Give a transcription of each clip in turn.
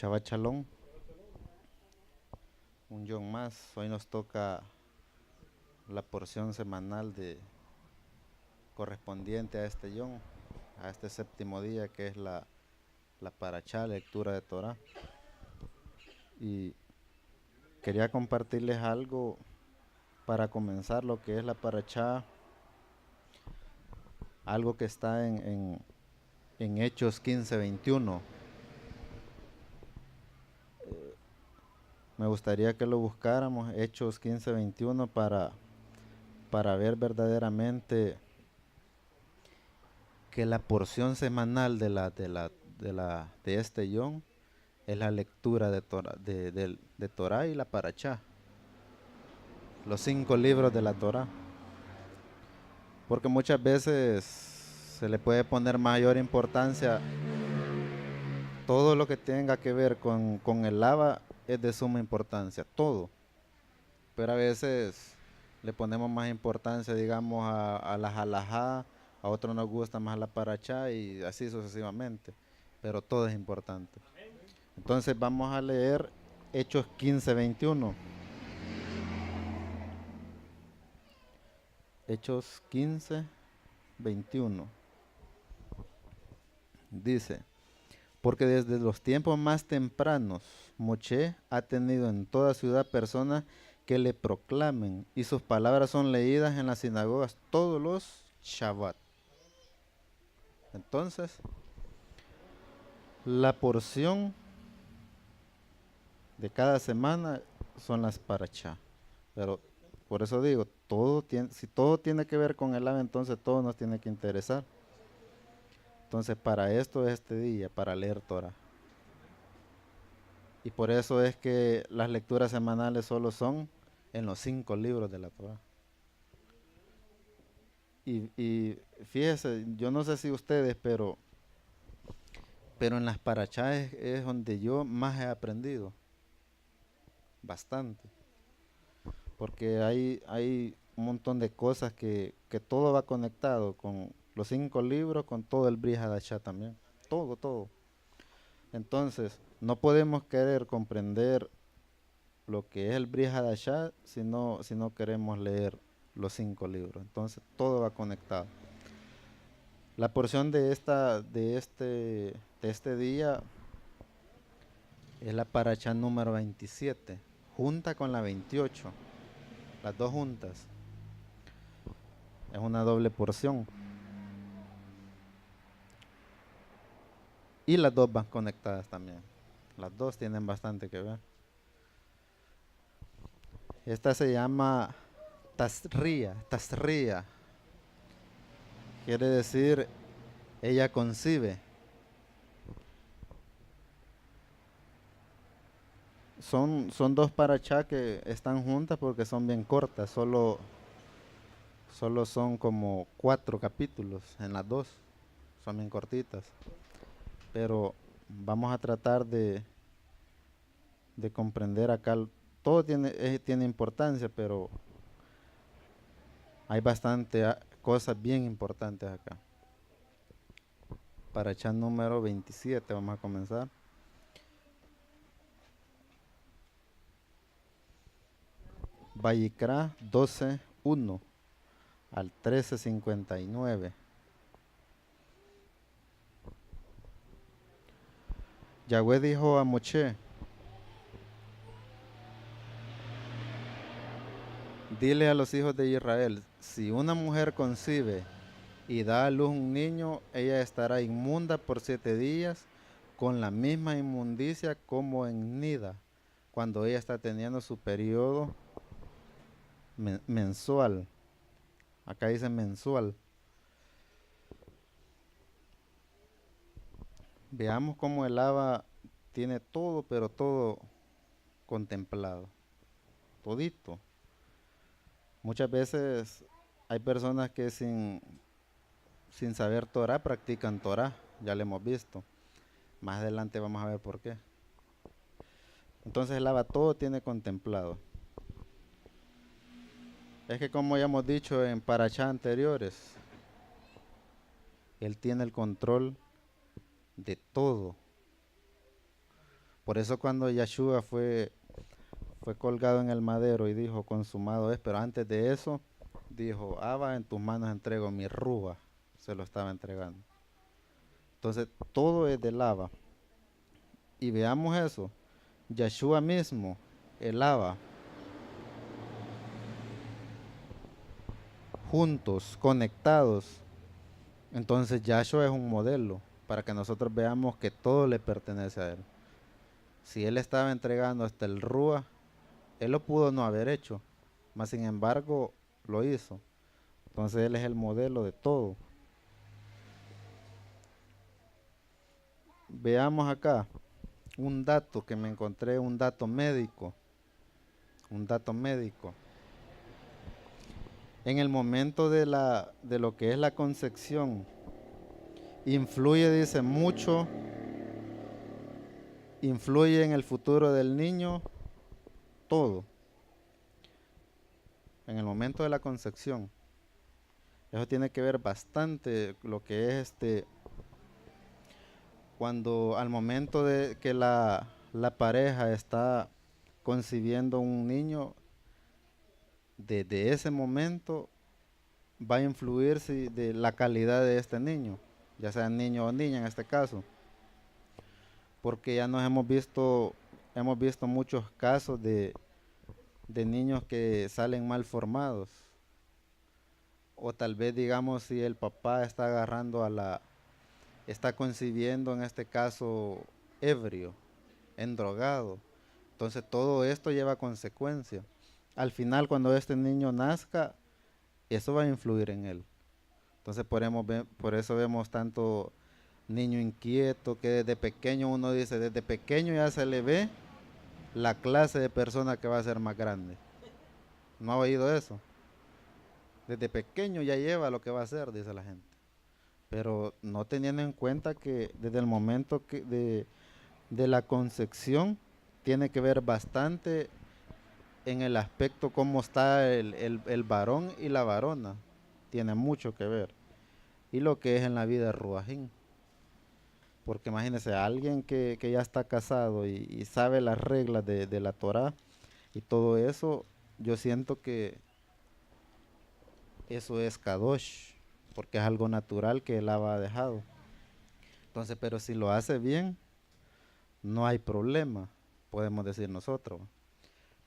Shabbat Shalom, un Yom más. Hoy nos toca la porción semanal correspondiente a este Yom, a este séptimo día que es la Parashá, lectura de Torah. Y quería compartirles algo para comenzar lo que es la Parashá, algo que está en Hechos 15:21. Me gustaría que lo buscáramos, Hechos 15:21, para ver verdaderamente que la porción semanal de este Yom es la lectura de Torah, de Torah y la Parashá, los 5 libros de la Torah. Porque muchas veces se le puede poner mayor importancia, todo lo que tenga que ver con el lava es de suma importancia, todo. Pero a veces le ponemos más importancia, digamos, a la halajá, a otros nos gusta más la parachá y así sucesivamente. Pero todo es importante. Entonces vamos a leer Hechos 15:21. Hechos 15:21. Dice, porque desde los tiempos más tempranos, Moche ha tenido en toda ciudad personas que le proclamen, y sus palabras son leídas en las sinagogas todos los Shabbat. Entonces, la porción de cada semana son las parachá. Pero por eso digo, si todo tiene que ver con el ave, entonces todo nos tiene que interesar. Entonces, para esto es este día, para leer Torah. Y por eso es que las lecturas semanales solo son en los 5 libros de la Torah. Y fíjese, yo no sé si ustedes, pero en las parachás es donde yo más he aprendido, bastante. Porque hay un montón de cosas que todo va conectado con los 5 libros, con todo el Brit Hadashah también. Todo, todo. Entonces, no podemos querer comprender lo que es el Brit Hadashah si no queremos leer los 5 libros. Entonces, todo va conectado. La porción de este día es la parashá número 27, junta con la 28, las dos juntas. Es una doble porción. Y las dos van conectadas también. Las dos tienen bastante que ver. Esta se llama Tasría, Tasría. Quiere decir, ella concibe. Son dos parachá que están juntas porque son bien cortas. Solo son como 4 capítulos en las dos. Son bien cortitas. Pero vamos a tratar de comprender acá. Todo tiene importancia, pero hay bastante cosas bien importantes acá. Parashá número 27, vamos a comenzar. Vayikra 12:1 al 13:59. Yahweh dijo a Moche, dile a los hijos de Israel, si una mujer concibe y da a luz un niño, ella estará inmunda por 7 días, con la misma inmundicia como en Nida, cuando ella está teniendo su periodo mensual. Acá dice mensual. Veamos cómo el Abba tiene todo, pero todo contemplado, todito. Muchas veces hay personas que sin saber Torah practican Torah, ya lo hemos visto. Más adelante vamos a ver por qué. Entonces el Abba todo tiene contemplado. Es que como ya hemos dicho en parashá anteriores, Él tiene el control de todo. Por eso cuando Yeshua fue colgado en el madero y dijo, consumado es, pero antes de eso dijo, Abba, en tus manos entrego mi rúa, se lo estaba entregando. Entonces todo es del Abba. Y veamos eso, Yeshua mismo, el Abba, juntos, conectados. Entonces Yahshua es un modelo para que nosotros veamos que todo le pertenece a Él. Si Él estaba entregando hasta el Rúa, Él lo pudo no haber hecho, mas sin embargo lo hizo. Entonces Él es el modelo de todo. Veamos acá un dato que me encontré, un dato médico. Un dato médico. En el momento de lo que es la concepción, influye, dice, mucho, influye en el futuro del niño, todo. En el momento de la concepción. Eso tiene que ver bastante lo que es cuando al momento de que la pareja está concibiendo un niño, desde ese momento va a influir de la calidad de este niño, ya sea niño o niña en este caso, porque ya nos hemos visto muchos casos de niños que salen mal formados, o tal vez digamos si el papá está agarrando está concibiendo en este caso ebrio, endrogado. Entonces todo esto lleva consecuencias. Al final cuando este niño nazca, eso va a influir en él. Entonces por eso vemos tanto niño inquieto que desde pequeño uno dice, desde pequeño ya se le ve la clase de persona que va a ser más grande. ¿No ha oído eso? Desde pequeño ya lleva lo que va a ser, dice la gente. Pero no teniendo en cuenta que desde el momento de la concepción tiene que ver bastante en el aspecto cómo está el varón y la varona. Tiene mucho que ver. Y lo que es en la vida de Ruajín. Porque imagínese, alguien que ya está casado y sabe las reglas de la Torah y todo eso, yo siento que eso es Kadosh, porque es algo natural que él ha dejado. Entonces, pero si lo hace bien, no hay problema, podemos decir nosotros.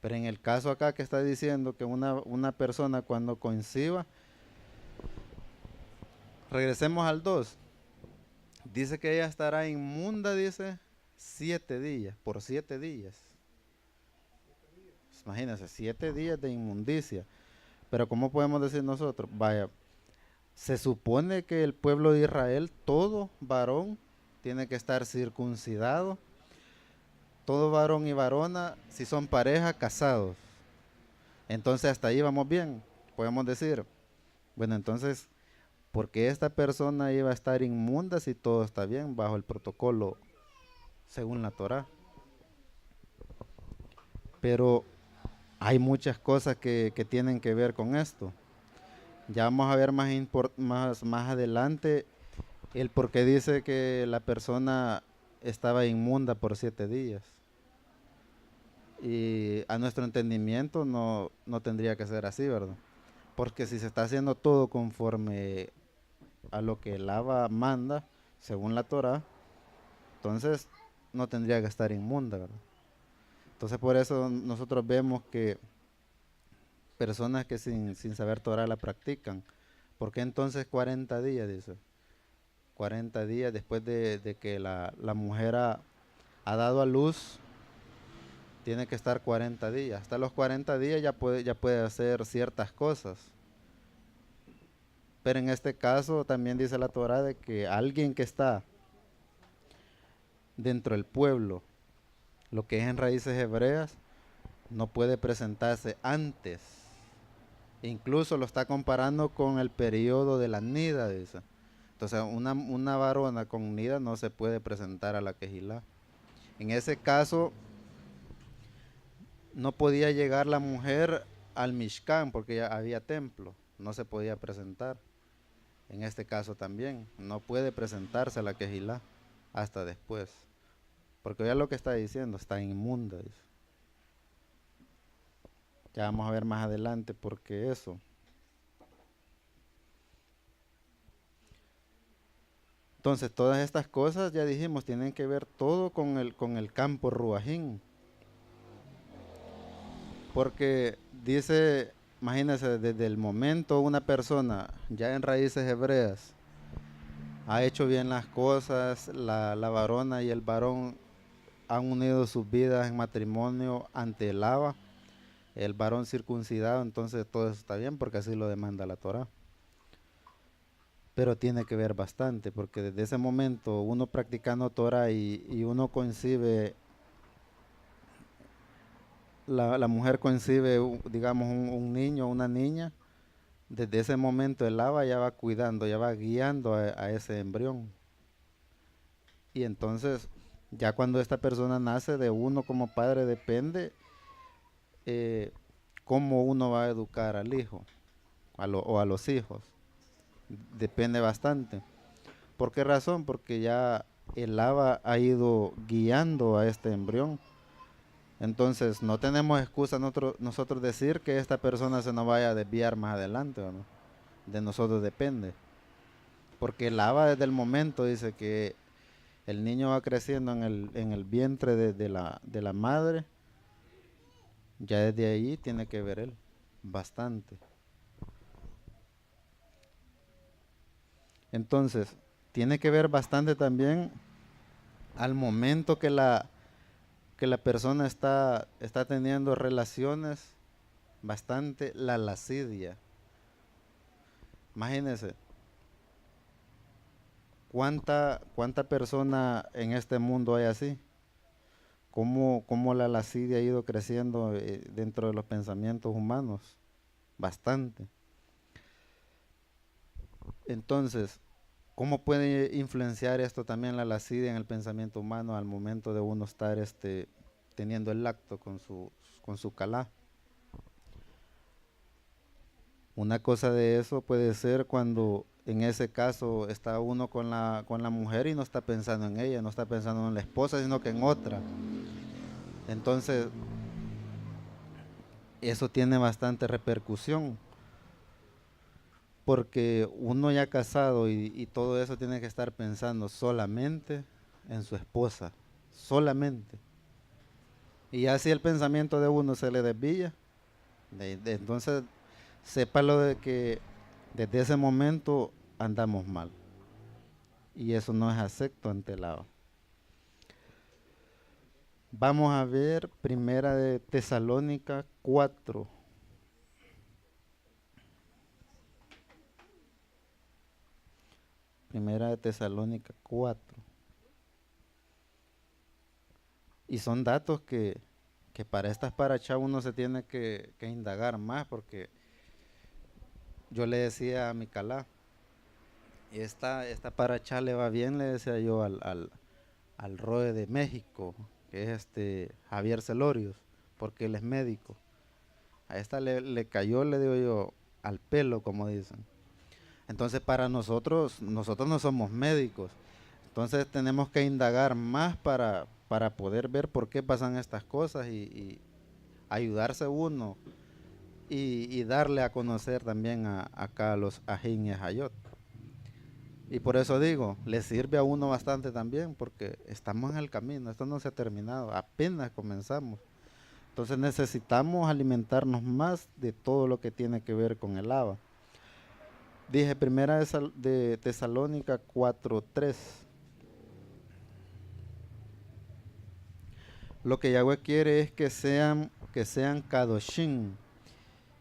Pero en el caso acá que está diciendo que una persona cuando coincida, regresemos al 2, dice que ella estará inmunda, dice, 7 días, por 7 días. Imagínense, 7 días de inmundicia. Pero ¿cómo podemos decir nosotros? Vaya, se supone que el pueblo de Israel, todo varón, tiene que estar circuncidado. Todo varón y varona, si son pareja, casados. Entonces hasta ahí vamos bien. Podemos decir, bueno, entonces, ¿por qué esta persona iba a estar inmunda si todo está bien bajo el protocolo según la Torah? Pero hay muchas cosas que tienen que ver con esto. Ya vamos a ver más adelante el por qué dice que la persona estaba inmunda por 7 días. Y a nuestro entendimiento no tendría que ser así, ¿verdad? Porque si se está haciendo todo conforme a lo que el Abba manda, según la Torah, entonces no tendría que estar inmunda, ¿verdad? Entonces por eso nosotros vemos que personas que sin saber Torah la practican. ¿Por qué entonces 40 días, dice? 40 días después de que la mujer ha dado a luz, tiene que estar 40 días. Hasta los 40 días ya puede hacer ciertas cosas. Pero en este caso también dice la Torah de que alguien que está dentro del pueblo, lo que es en raíces hebreas, no puede presentarse antes. Incluso lo está comparando con el periodo de la nida, dice. Entonces una varona con nida no se puede presentar a la quejilá. En ese caso no podía llegar la mujer al Mishkan porque ya había templo, no se podía presentar. En este caso también, no puede presentarse a la quejilá hasta después. Porque ya lo que está diciendo, está inmunda, dice. Ya vamos a ver más adelante porque eso. Entonces, todas estas cosas, ya dijimos, tienen que ver todo con el campo ruajín. Porque dice, imagínense, desde el momento una persona ya en raíces hebreas ha hecho bien las cosas, la varona y el varón han unido sus vidas en matrimonio ante el Abba, el varón circuncidado, entonces todo eso está bien porque así lo demanda la Torah. Pero tiene que ver bastante, porque desde ese momento uno practicando Torah y uno concibe, la mujer concibe, digamos, un niño o una niña, desde ese momento el Abba ya va cuidando, ya va guiando a ese embrión. Y entonces, ya cuando esta persona nace, de uno como padre depende eh, cómo uno va a educar al hijo o a los hijos. Depende bastante. ¿Por qué razón? Porque ya el Abba ha ido guiando a este embrión. Entonces, no tenemos excusa nosotros decir que esta persona se nos vaya a desviar más adelante, ¿o no? De nosotros depende. Porque el Abba desde el momento dice que el niño va creciendo en el vientre de la madre, ya desde ahí tiene que ver él bastante. Entonces, tiene que ver bastante también al momento que la persona está teniendo relaciones, bastante la lascidia. Imagínense, cuánta persona en este mundo hay así. Cómo la lascidia ha ido creciendo dentro de los pensamientos humanos. Bastante. Entonces, ¿cómo puede influenciar esto también la lascidia en el pensamiento humano al momento de uno estar teniendo el acto con su calá? Una cosa de eso puede ser cuando en ese caso está uno con la mujer y no está pensando en ella, no está pensando en la esposa, sino que en otra. Entonces, eso tiene bastante repercusión, porque uno ya casado y todo eso tiene que estar pensando solamente en su esposa, solamente. Y así el pensamiento de uno se le desvía, entonces sépalo de que desde ese momento andamos mal. Y eso no es acepto ante el Abba. Vamos a ver Primera de Tesalónica 4. Primera de Tesalónica 4. Y son datos que para estas parachá uno se tiene que indagar más, porque yo le decía a mi calá, esta parachá le va bien, le decía yo al ROE de México, que es Javier Celorius, porque él es médico. A esta le cayó, le digo yo, al pelo, como dicen. Entonces para nosotros no somos médicos. Entonces tenemos que indagar más para poder ver por qué pasan estas cosas y ayudarse uno y darle a conocer también acá a los ajín y ajayot. Y por eso digo, le sirve a uno bastante también porque estamos en el camino, esto no se ha terminado, apenas comenzamos. Entonces necesitamos alimentarnos más de todo lo que tiene que ver con el Abba. Dije primera de Tesalónica 4:3. Lo que Yahweh quiere es que sean kadoshim,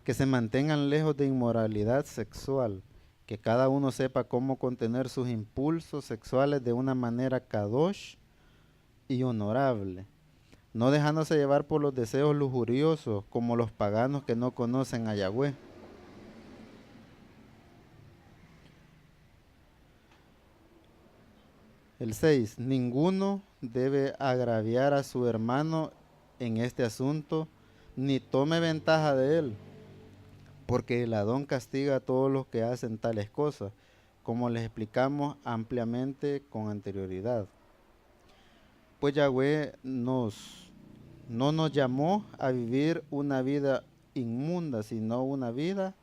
que se mantengan lejos de inmoralidad sexual, que cada uno sepa cómo contener sus impulsos sexuales de una manera kadosh y honorable, no dejándose llevar por los deseos lujuriosos como los paganos que no conocen a Yahweh. El 6. Ninguno debe agraviar a su hermano en este asunto, ni tome ventaja de él, porque el Adón castiga a todos los que hacen tales cosas, como les explicamos ampliamente con anterioridad. Pues Yahweh no nos llamó a vivir una vida inmunda, sino una vida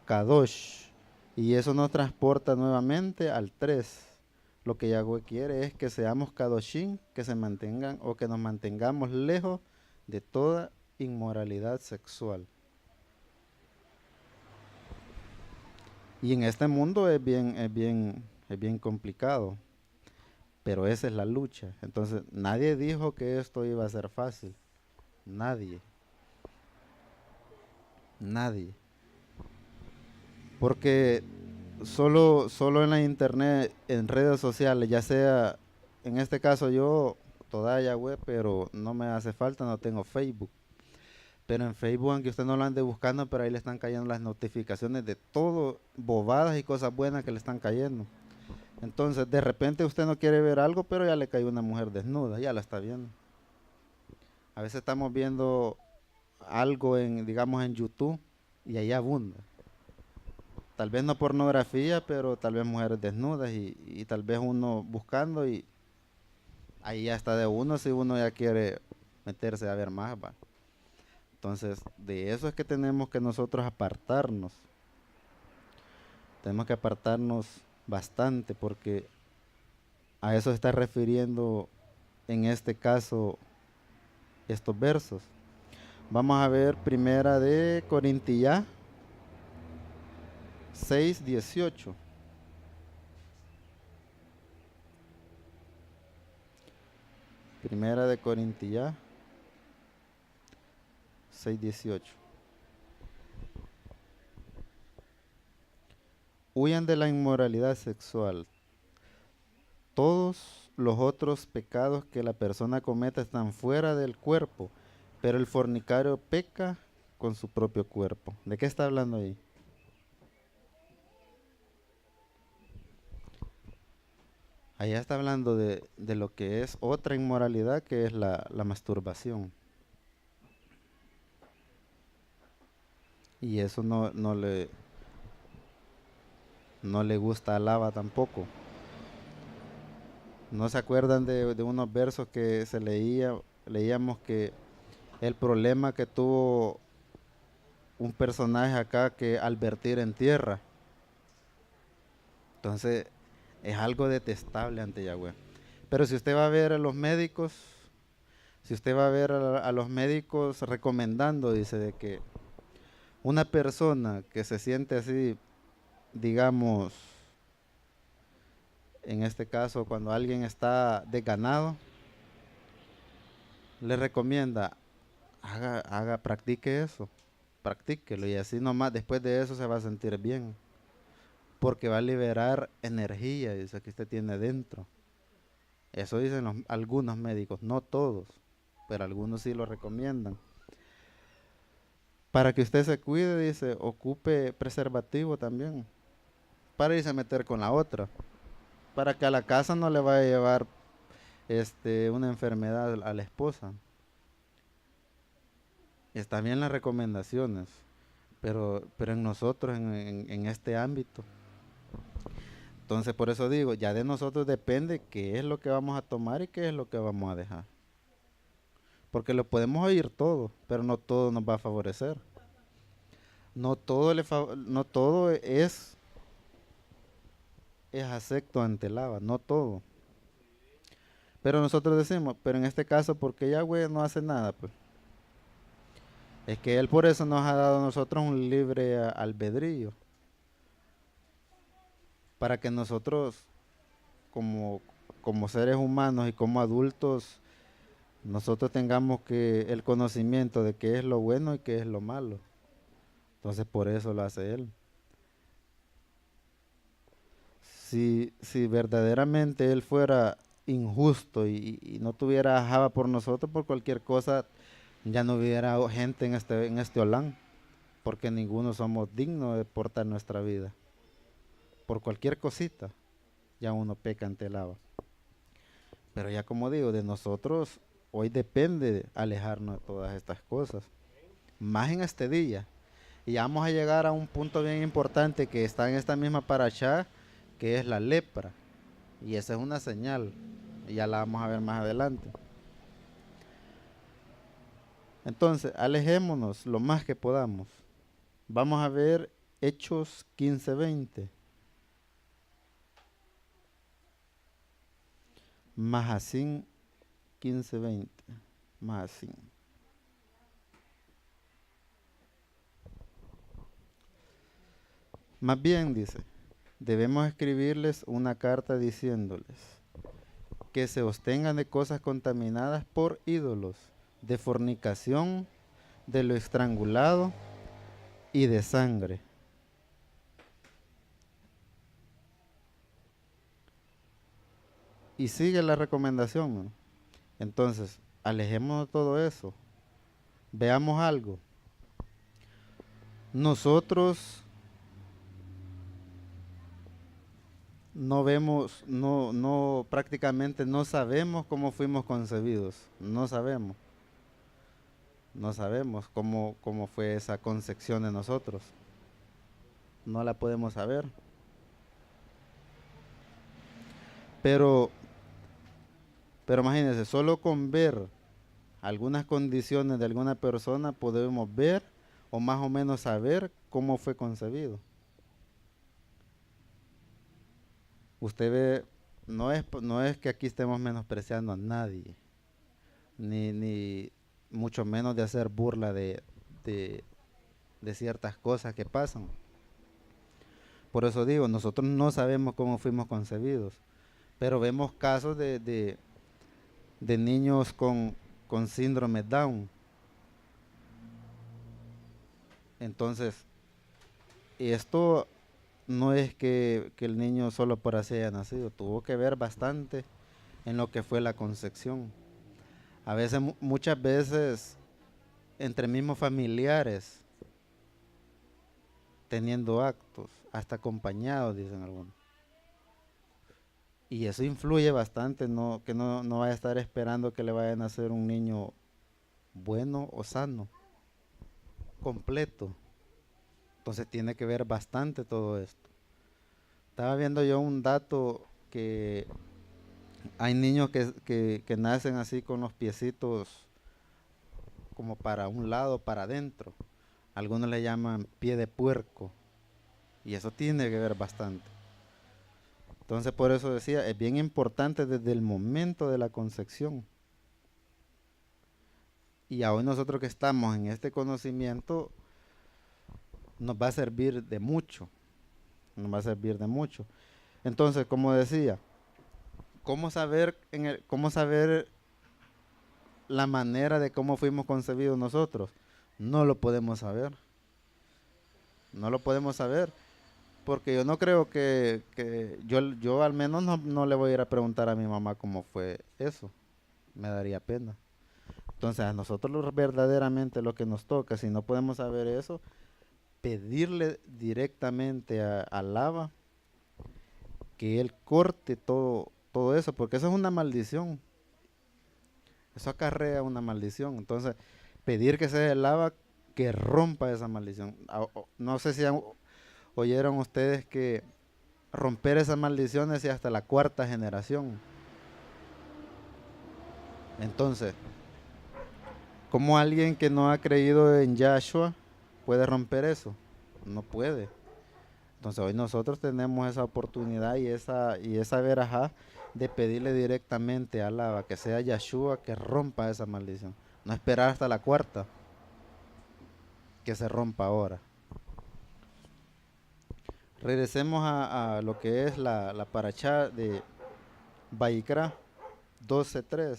kadosh. Y eso nos transporta nuevamente al 3. Lo que Yahweh quiere es que seamos kadoshim, que se mantengan o que nos mantengamos lejos de toda inmoralidad sexual. Y en este mundo es bien complicado, pero esa es la lucha. Entonces, nadie dijo que esto iba a ser fácil. Nadie, nadie. Porque solo en la internet, en redes sociales, ya sea, en este caso yo, toda web, pero no me hace falta, no tengo Facebook. Pero en Facebook, aunque usted no lo ande buscando, pero ahí le están cayendo las notificaciones de todo, bobadas y cosas buenas que le están cayendo. Entonces, de repente usted no quiere ver algo, pero ya le cae una mujer desnuda, ya la está viendo. A veces estamos viendo algo digamos, en YouTube y ahí abunda. Tal vez no pornografía, pero tal vez mujeres desnudas y tal vez uno buscando y ahí ya está de uno si uno ya quiere meterse a ver más, va. Entonces, de eso es que tenemos que nosotros apartarnos. Tenemos que apartarnos bastante porque a eso se está refiriendo en este caso estos versos. Vamos a ver primera de Corintillá 6:18. Primera de Corintillá 6:18. Huyan de la inmoralidad sexual. Todos los otros pecados que la persona cometa están fuera del cuerpo, pero el fornicario peca con su propio cuerpo. ¿De qué está hablando ahí? Allá está hablando de lo que es otra inmoralidad, que es la masturbación. Y eso no le gusta a Lava tampoco. ¿No se acuerdan de unos versos que leíamos que el problema que tuvo un personaje acá que al vertir en tierra? Entonces es algo detestable ante Yahweh. Pero si usted va a ver a los médicos, si usted va a ver a los médicos recomendando, dice de que una persona que se siente así, digamos, en este caso cuando alguien está desganado, le recomienda, practique eso, practíquelo y así nomás después de eso se va a sentir bien, porque va a liberar energía, dice, que usted tiene dentro. Eso dicen algunos médicos, no todos, pero algunos sí lo recomiendan. Para que usted se cuide, dice, ocupe preservativo también, para irse a meter con la otra, para que a la casa no le vaya a llevar una enfermedad a la esposa. Están bien las recomendaciones, pero en nosotros, en este ámbito. Entonces, por eso digo, ya de nosotros depende qué es lo que vamos a tomar y qué es lo que vamos a dejar. Porque lo podemos oír todo, pero no todo nos va a favorecer. No todo es acepto ante Lava, no todo. Pero nosotros decimos, pero en este caso, porque Yahweh no hace nada, pues. Es que Él por eso nos ha dado a nosotros un libre albedrío. Para que nosotros, como, como seres humanos y como adultos, nosotros tengamos el conocimiento de qué es lo bueno y qué es lo malo. Entonces por eso lo hace Él. Si verdaderamente Él fuera injusto y no tuviera java por nosotros, por cualquier cosa, ya no hubiera gente en este Olán, porque ninguno somos dignos de portar nuestra vida. Por cualquier cosita, ya uno peca ante el agua. Pero ya como digo, de nosotros hoy depende alejarnos de todas estas cosas. Más en este día. Y vamos a llegar a un punto bien importante que está en esta misma parashá, que es la lepra. Y esa es una señal. y ya la vamos a ver más adelante. Entonces, alejémonos lo más que podamos. Vamos a ver Hechos 15:20. Mahasín 15:20. Mahasín. Más bien, dice, debemos escribirles una carta diciéndoles que se abstengan de cosas contaminadas por ídolos, de fornicación, de lo estrangulado y de sangre. Y sigue la recomendación, ¿no? Entonces, alejémonos de todo eso. Veamos algo. Nosotros no vemos, prácticamente no sabemos cómo fuimos concebidos. No sabemos. No sabemos cómo fue esa concepción de nosotros. No la podemos saber. Pero, pero imagínense, solo con ver algunas condiciones de alguna persona podemos ver o más o menos saber cómo fue concebido. Usted ve, no es que aquí estemos menospreciando a nadie, ni mucho menos de hacer burla de, de ciertas cosas que pasan. Por eso digo, nosotros no sabemos cómo fuimos concebidos, pero vemos casos de niños con síndrome Down. Entonces, esto no es que el niño solo por así haya nacido, tuvo que ver bastante en lo que fue la concepción. A veces, muchas veces, entre mismos familiares, teniendo actos, hasta acompañados, dicen algunos. Y eso influye bastante, que no vaya a estar esperando que le vaya a nacer un niño bueno o sano, completo. Entonces tiene que ver bastante todo esto. Estaba viendo yo un dato que hay niños que nacen así con los piecitos como para un lado, para adentro. Algunos le llaman pie de puerco. Y eso tiene que ver bastante. Entonces por eso decía, es bien importante desde el momento de la concepción. Y aún nosotros que estamos en este conocimiento, nos va a servir de mucho. Nos va a servir de mucho. Entonces, como decía, cómo saber la manera de cómo fuimos concebidos nosotros? No lo podemos saber. No lo podemos saber. Porque yo no creo que yo al menos no le voy a ir a preguntar a mi mamá cómo fue eso. Me daría pena. Entonces a nosotros verdaderamente lo que nos toca, si no podemos saber eso, pedirle directamente al Abba que Él corte todo eso, porque eso es una maldición. Eso acarrea una maldición. Entonces, pedir que sea el Abba que rompa esa maldición. No sé si oyeron ustedes que romper esas maldiciones y hasta la cuarta generación. Entonces, ¿cómo alguien que no ha creído en Yahshua puede romper eso? No puede. Entonces hoy nosotros tenemos esa oportunidad y esa verajá de pedirle directamente a Alaba que sea Yahshua que rompa esa maldición. No esperar hasta la cuarta, que se rompa ahora. Regresemos a lo que es la parachá de Vaikra 12:3.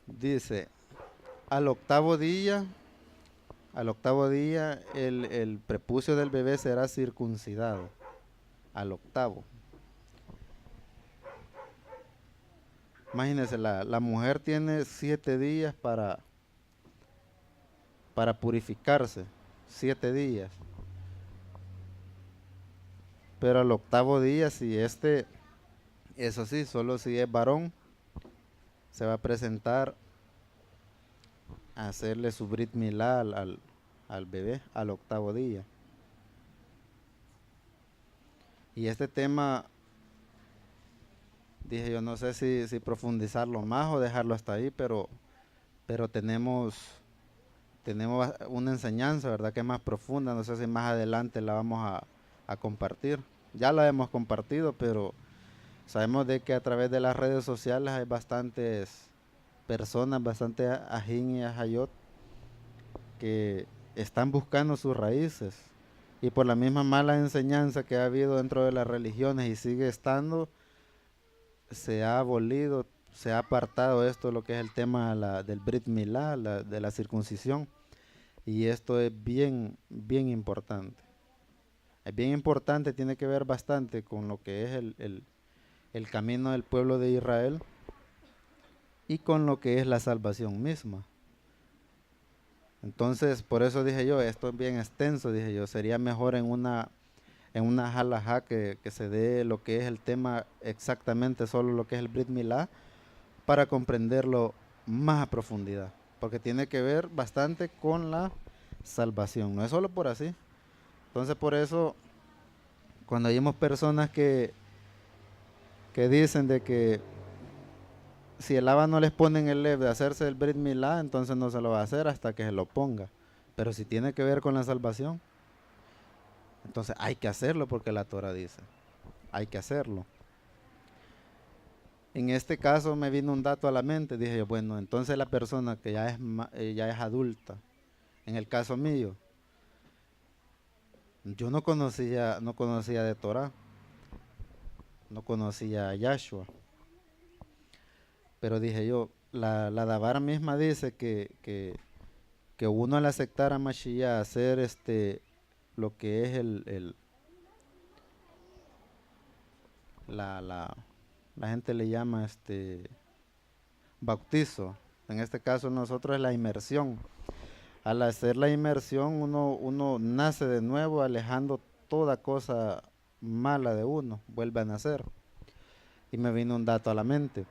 Dice, al octavo día, el prepucio del bebé será circuncidado. Al octavo. Imagínense, la mujer tiene 7 días para purificarse. 7 días. Pero al octavo día, eso sí, solo si es varón, se va a presentar a hacerle su brit milá al bebé al octavo día. Y este tema Dije yo, no sé si profundizarlo más o dejarlo hasta ahí, pero tenemos una enseñanza, ¿verdad? Que es más profunda, no sé si más adelante la vamos a compartir. Ya la hemos compartido, pero sabemos de que a través de las redes sociales hay bastantes personas, bastante ajín y ajayot, que están buscando sus raíces. Y por la misma mala enseñanza que ha habido dentro de las religiones y sigue estando, se ha abolido, se ha apartado esto, lo que es el tema del Brit Milá, de la circuncisión. Y esto es bien, bien importante. Es bien importante, tiene que ver bastante con lo que es el camino del pueblo de Israel y con lo que es la salvación misma. Entonces, por eso dije yo, esto es bien extenso, dije yo, sería mejor en una halajá que se dé lo que es el tema exactamente, solo lo que es el Brit Milá, para comprenderlo más a profundidad, porque tiene que ver bastante con la salvación, no es solo por así. Entonces, por eso, cuando vemos personas que dicen de que si el Abba no les pone en el lev de hacerse el Brit Milá, entonces no se lo va a hacer hasta que se lo ponga. Pero si tiene que ver con la salvación, entonces hay que hacerlo porque la Torah dice, hay que hacerlo. En este caso me vino un dato a la mente, dije yo, bueno, entonces la persona que ya es adulta, en el caso mío, yo no conocía de Torah, no conocía a Yahshua, pero dije yo, la Dabar misma dice que uno al aceptar a Mashiach, hacer lo que es la, la, la gente le llama bautizo, en este caso nosotros es la inmersión. Al hacer la inmersión uno nace de nuevo alejando toda cosa mala de uno, vuelve a nacer. Y me vino un dato a la mente.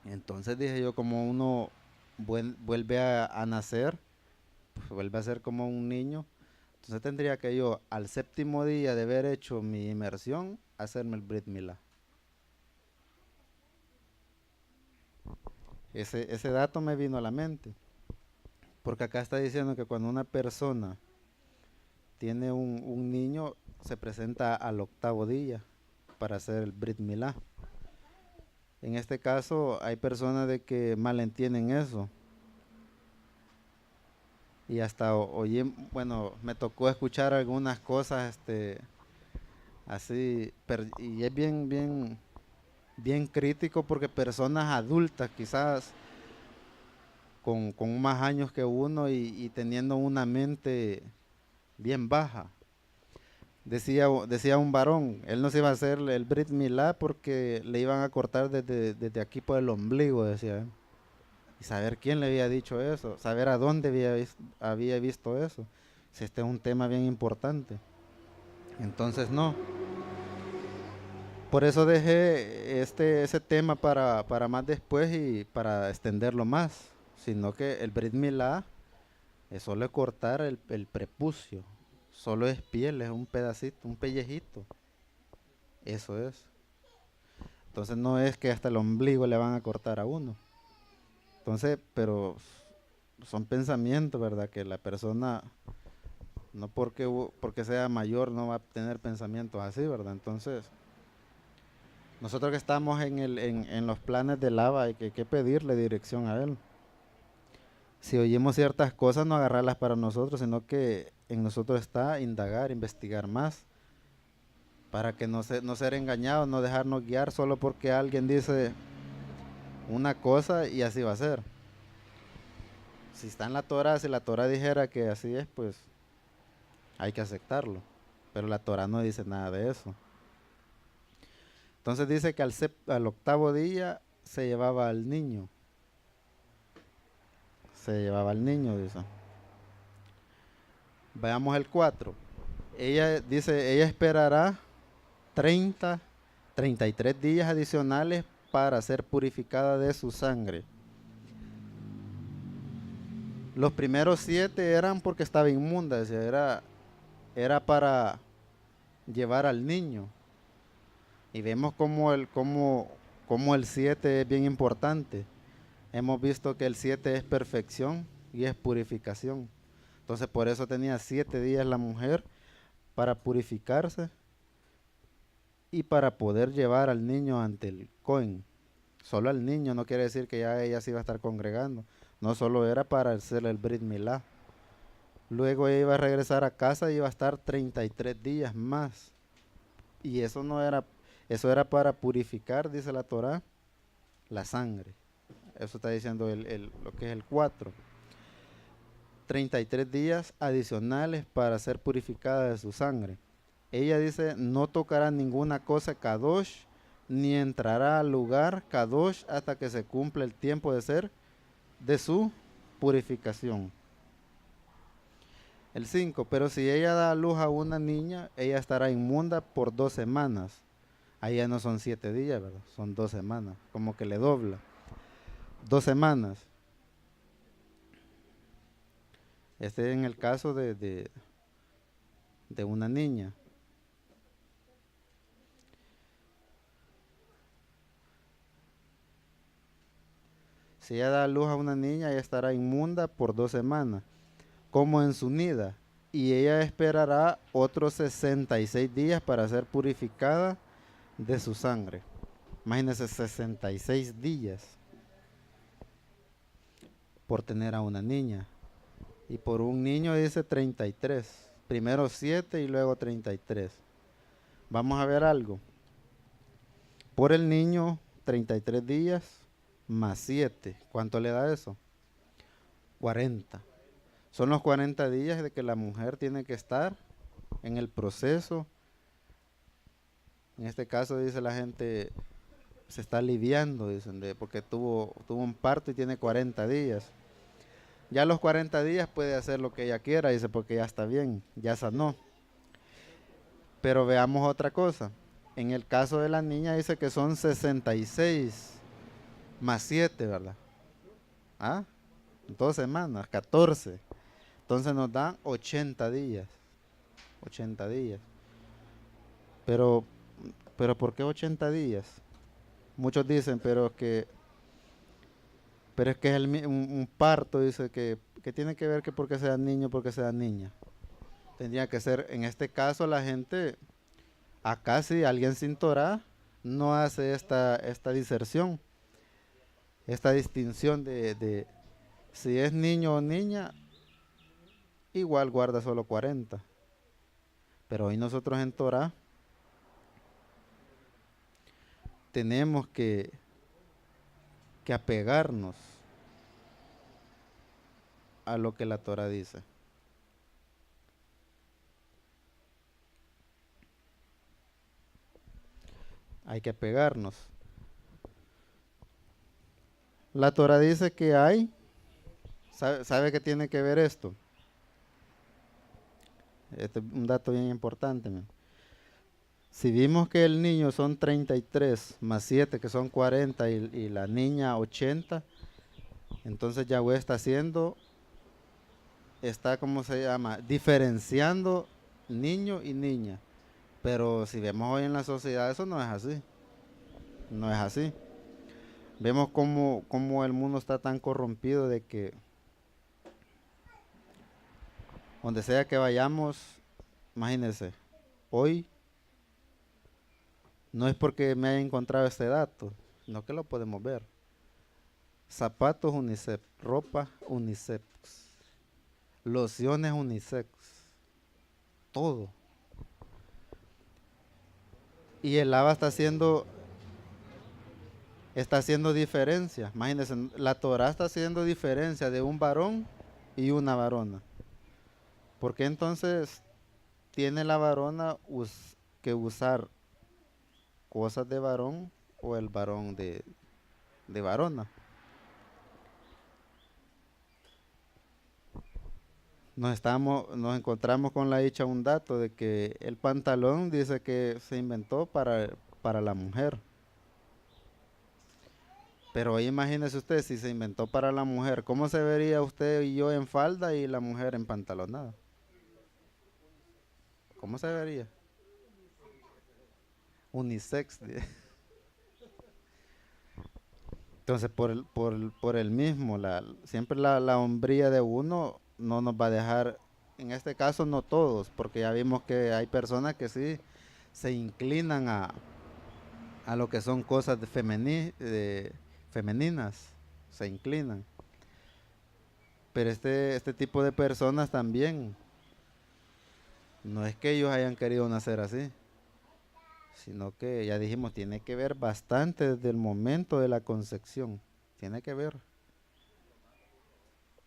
Entonces dije yo, como uno vuelve a nacer, pues vuelve a ser como un niño, entonces tendría que yo al séptimo día de haber hecho mi inmersión, hacerme el Brit Milá. Ese dato me vino a la mente, porque acá está diciendo que cuando una persona tiene un niño, se presenta al octavo día para hacer el Brit Milá. En este caso hay personas de que malentienden eso. Y hasta oí, bueno, me tocó escuchar algunas cosas así, y es bien, bien, bien crítico porque personas adultas quizás con más años que uno y teniendo una mente bien baja. Decía un varón, él no se iba a hacer el Brit Milá porque le iban a cortar desde aquí por el ombligo, decía él. Y saber quién le había dicho eso, saber a dónde había visto eso. Si este es un tema bien importante. Entonces no. Por eso dejé ese tema para más después y para extenderlo más. Sino que el Brit Milá es solo cortar el prepucio. Solo es piel, es un pedacito, un pellejito. Eso es. Entonces no es que hasta el ombligo le van a cortar a uno. Entonces, pero son pensamientos, ¿verdad? Que la persona, no porque sea mayor, no va a tener pensamientos así, ¿verdad? Entonces, nosotros que estamos en los planes del ABA, hay que pedirle dirección a él. Si oímos ciertas cosas, no agarrarlas para nosotros, sino que en nosotros está indagar, investigar más, para que no ser engañados, no dejarnos guiar solo porque alguien dice una cosa y así va a ser. Si está en la Torah, si la Torah dijera que así es, pues hay que aceptarlo. Pero la Torah no dice nada de eso. Entonces dice que al octavo día se llevaba al niño. Se llevaba al niño, dice. Veamos el 4. Ella dice, ella esperará 30, 33 días adicionales para ser purificada de su sangre. Los primeros 7 eran porque estaba inmunda, decía, era para llevar al niño. Y vemos cómo como el 7 es bien importante. Hemos visto que el 7 es perfección y es purificación. Entonces por eso tenía 7 días la mujer para purificarse y para poder llevar al niño ante el Cohen. Solo al niño, no quiere decir que ya ella se iba a estar congregando. No solo era para hacer el Brit Milá. Luego ella iba a regresar a casa y iba a estar 33 días más. Y eso no era, eso era para purificar, dice la Torá, la sangre. Eso está diciendo lo que es el 4. 33 días adicionales para ser purificada de su sangre. Ella dice, no tocará ninguna cosa kadosh, ni entrará al lugar kadosh hasta que se cumpla el tiempo de ser de su purificación. El 5, pero si ella da a luz a una niña, ella estará inmunda por 2 semanas. Ahí ya no son 7 días, ¿verdad? Son 2 semanas, como que le dobla. 2 semanas. Este es en el caso de una niña. Si ella da a luz a una niña, ella estará inmunda por 2 semanas, como en su nida, y ella esperará otros 66 días para ser purificada de su sangre. Imagínense 66 días por tener a una niña. Y por un niño dice 33. Primero 7 y luego 33. Vamos a ver algo. Por el niño 33 días más 7. ¿Cuánto le da eso? 40. Son los 40 días de que la mujer tiene que estar en el proceso. En este caso dice la gente, se está aliviando, dicen, porque tuvo un parto y tiene 40 días. Ya a los 40 días puede hacer lo que ella quiera, dice, porque ya está bien, ya sanó. Pero veamos otra cosa. En el caso de la niña dice que son 66 más 7, ¿verdad? ¿Ah? 2 semanas, 14. Entonces nos dan 80 días. 80 días. Pero, ¿por qué 80 días? Muchos dicen, pero es que es un parto, dice que tiene que ver que porque sea niño, porque sea niña. Tendría que ser, en este caso, la gente, acá si alguien sin Torah no hace esta diserción, esta distinción de si es niño o niña, igual guarda solo 40. Pero hoy nosotros en Torah tenemos que apegarnos a lo que la Torah dice. Hay que apegarnos. La Torah dice que hay, ¿sabe qué tiene que ver esto? Este es un dato bien importante. Man. Si vimos que el niño son 33 más 7 que son 40 y la niña 80, entonces Yahweh está haciendo, ¿cómo se llama? Diferenciando niño y niña. Pero si vemos hoy en la sociedad, eso no es así. No es así. Vemos cómo el mundo está tan corrompido de que donde sea que vayamos, imagínense, hoy no es porque me haya encontrado este dato, sino que lo podemos ver. Zapatos unisex, ropa unisex, lociones unisex, todo. Y el ABA está haciendo diferencia. Imagínense, la Torah está haciendo diferencia de un varón y una varona. ¿Por qué entonces tiene la varona que usar cosas de varón o el varón de varona? Nos encontramos con la dicha un dato de que el pantalón dice que se inventó para la mujer. Pero hoy imagínese usted si se inventó para la mujer, ¿cómo se vería usted y yo en falda y la mujer en pantalonada? ¿Cómo se vería? Unisex. Entonces, por el mismo, siempre la hombría de uno no nos va a dejar, en este caso no todos, porque ya vimos que hay personas que sí se inclinan a lo que son cosas femeninas, se inclinan. Pero este tipo de personas también, no es que ellos hayan querido nacer así, sino que ya dijimos, tiene que ver bastante desde el momento de la concepción, tiene que ver,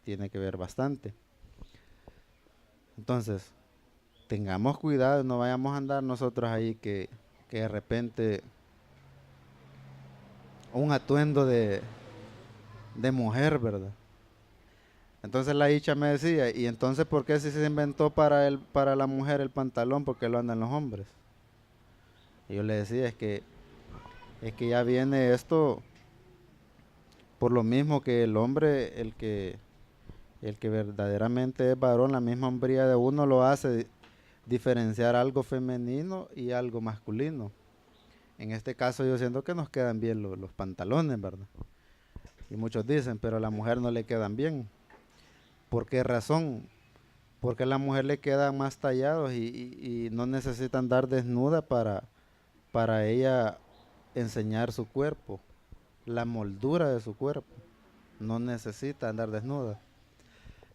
tiene que ver bastante. Entonces, tengamos cuidado, no vayamos a andar nosotros ahí que de repente un atuendo de mujer, ¿verdad? Entonces la Icha me decía, ¿y entonces por qué si se inventó para la mujer el pantalón, por qué lo andan los hombres? Y yo le decía, es que ya viene esto por lo mismo que el hombre, el que verdaderamente es varón, la misma hombría de uno lo hace diferenciar algo femenino y algo masculino. En este caso yo siento que nos quedan bien los pantalones, ¿verdad? Y muchos dicen, pero a la mujer no le quedan bien. ¿Por qué razón? Porque a la mujer le quedan más tallados y no necesita andar desnuda para ella enseñar su cuerpo, la moldura de su cuerpo. No necesita andar desnuda.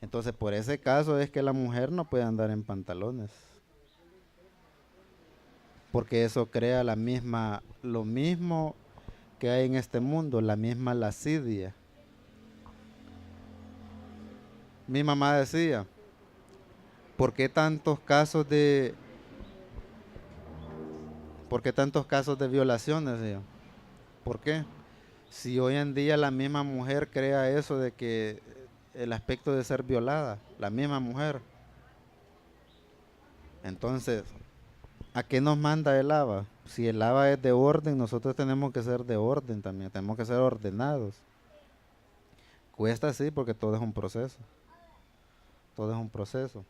Entonces, por ese caso es que la mujer no puede andar en pantalones, porque eso crea lo mismo que hay en este mundo, la misma lascidia. Mi mamá decía, ¿por qué tantos casos por qué tantos casos de violaciones? Decía? ¿Por qué? Si hoy en día la misma mujer crea eso de que el aspecto de ser violada, la misma mujer. Entonces, ¿a qué nos manda el ABA? Si el ABA es de orden, nosotros tenemos que ser de orden también, tenemos que ser ordenados. Cuesta sí porque todo es un proceso, todo es un proceso.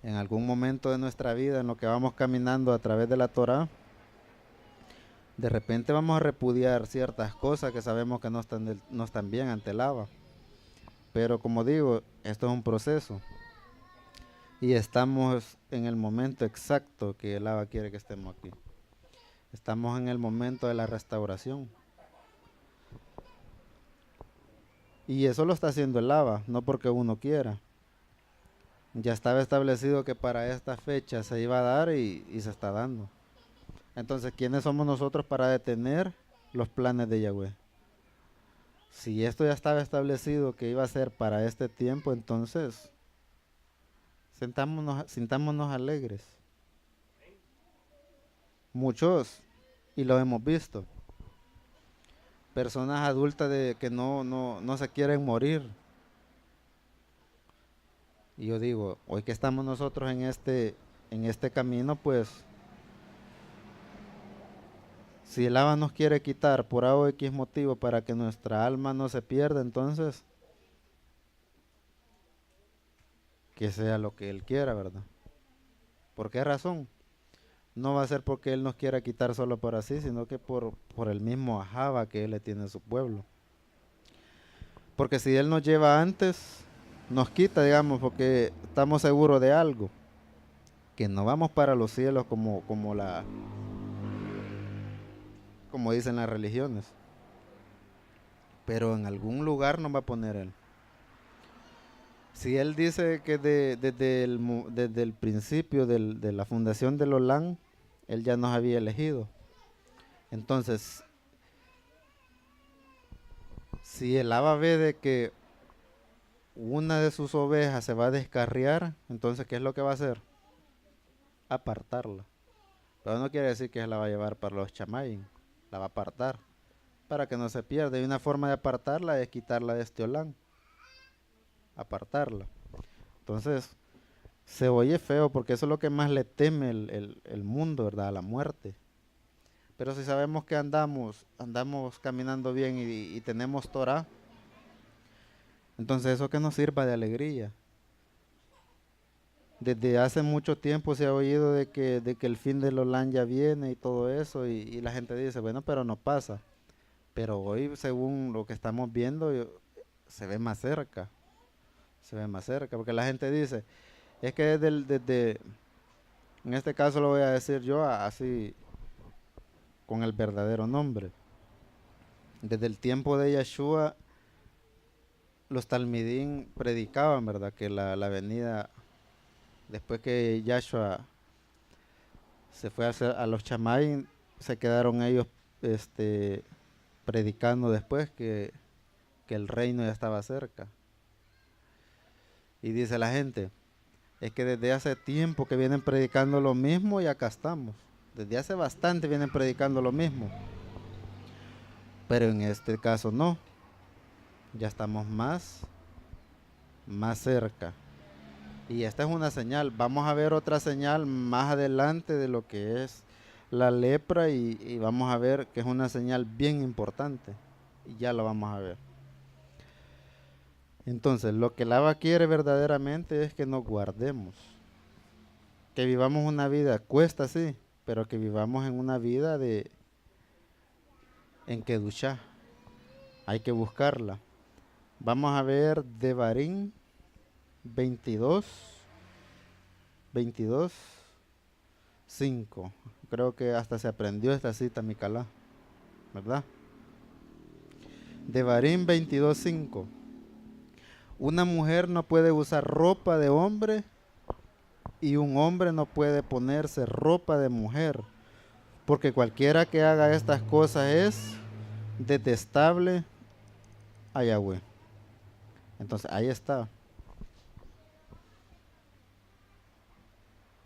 En algún momento de nuestra vida, en lo que vamos caminando a través de la Torah, de repente vamos a repudiar ciertas cosas que sabemos que no están bien ante el ABA. Pero como digo, esto es un proceso y estamos en el momento exacto que el ABA quiere que estemos aquí. Estamos en el momento de la restauración. Y eso lo está haciendo el ABA, no porque uno quiera. Ya estaba establecido que para esta fecha se iba a dar y se está dando. Entonces, ¿quiénes somos nosotros para detener los planes de Yahweh? Si esto ya estaba establecido que iba a ser para este tiempo, entonces sintámonos alegres. Muchos, y lo hemos visto, personas adultas que no se quieren morir. Y yo digo, hoy que estamos nosotros en este camino, pues si el Abba nos quiere quitar por A o X motivo para que nuestra alma no se pierda, entonces que sea lo que Él quiera, ¿verdad? ¿Por qué razón? No va a ser porque Él nos quiera quitar solo por así, sino que por el mismo ajaba que Él le tiene a su pueblo. Porque si Él nos lleva antes, nos quita, digamos, porque estamos seguros de algo, que no vamos para los cielos como dicen las religiones, pero en algún lugar nos va a poner Él. Si Él dice que desde el principio de la fundación del Olán, Él ya nos había elegido. Entonces, si el Abba ve de que una de sus ovejas se va a descarriar, entonces, ¿qué es lo que va a hacer? Apartarla. Pero no quiere decir que se la va a llevar para los chamayin, la va a apartar para que no se pierda. Y una forma de apartarla es quitarla de este Olán, apartarla. Entonces, se oye feo porque eso es lo que más le teme el mundo, ¿verdad? A la muerte. Pero si sabemos que andamos caminando bien y tenemos Torah, entonces eso que nos sirva de alegría. Desde hace mucho tiempo se ha oído de que el fin del Olán ya viene y todo eso, y la gente dice, bueno, pero no pasa. Pero hoy, según lo que estamos viendo, se ve más cerca, se ve más cerca, porque la gente dice, es que en este caso lo voy a decir yo así, con el verdadero nombre. Desde el tiempo de Yeshua, los talmidín predicaban, ¿verdad? Que la venida, después que Yahshua se fue a los Chamaín, se quedaron ellos este, predicando después que el reino ya estaba cerca. Y dice la gente, es que desde hace tiempo que vienen predicando lo mismo y acá estamos. Desde hace bastante vienen predicando lo mismo. Pero en este caso no. Ya estamos más cerca. Y esta es una señal. Vamos a ver otra señal más adelante de lo que es la lepra y vamos a ver que es una señal bien importante. Y ya lo vamos a ver. Entonces, lo que el Abba quiere verdaderamente es que nos guardemos. Que vivamos una vida, cuesta sí, pero que vivamos en una vida en que duchar. Hay que buscarla. Vamos a ver Devarim 22, 22, 5. Creo que hasta se aprendió esta cita, Micalá, ¿verdad? Devarim 22, 5. Una mujer no puede usar ropa de hombre y un hombre no puede ponerse ropa de mujer, porque cualquiera que haga estas cosas es detestable a Yahweh. Entonces ahí está.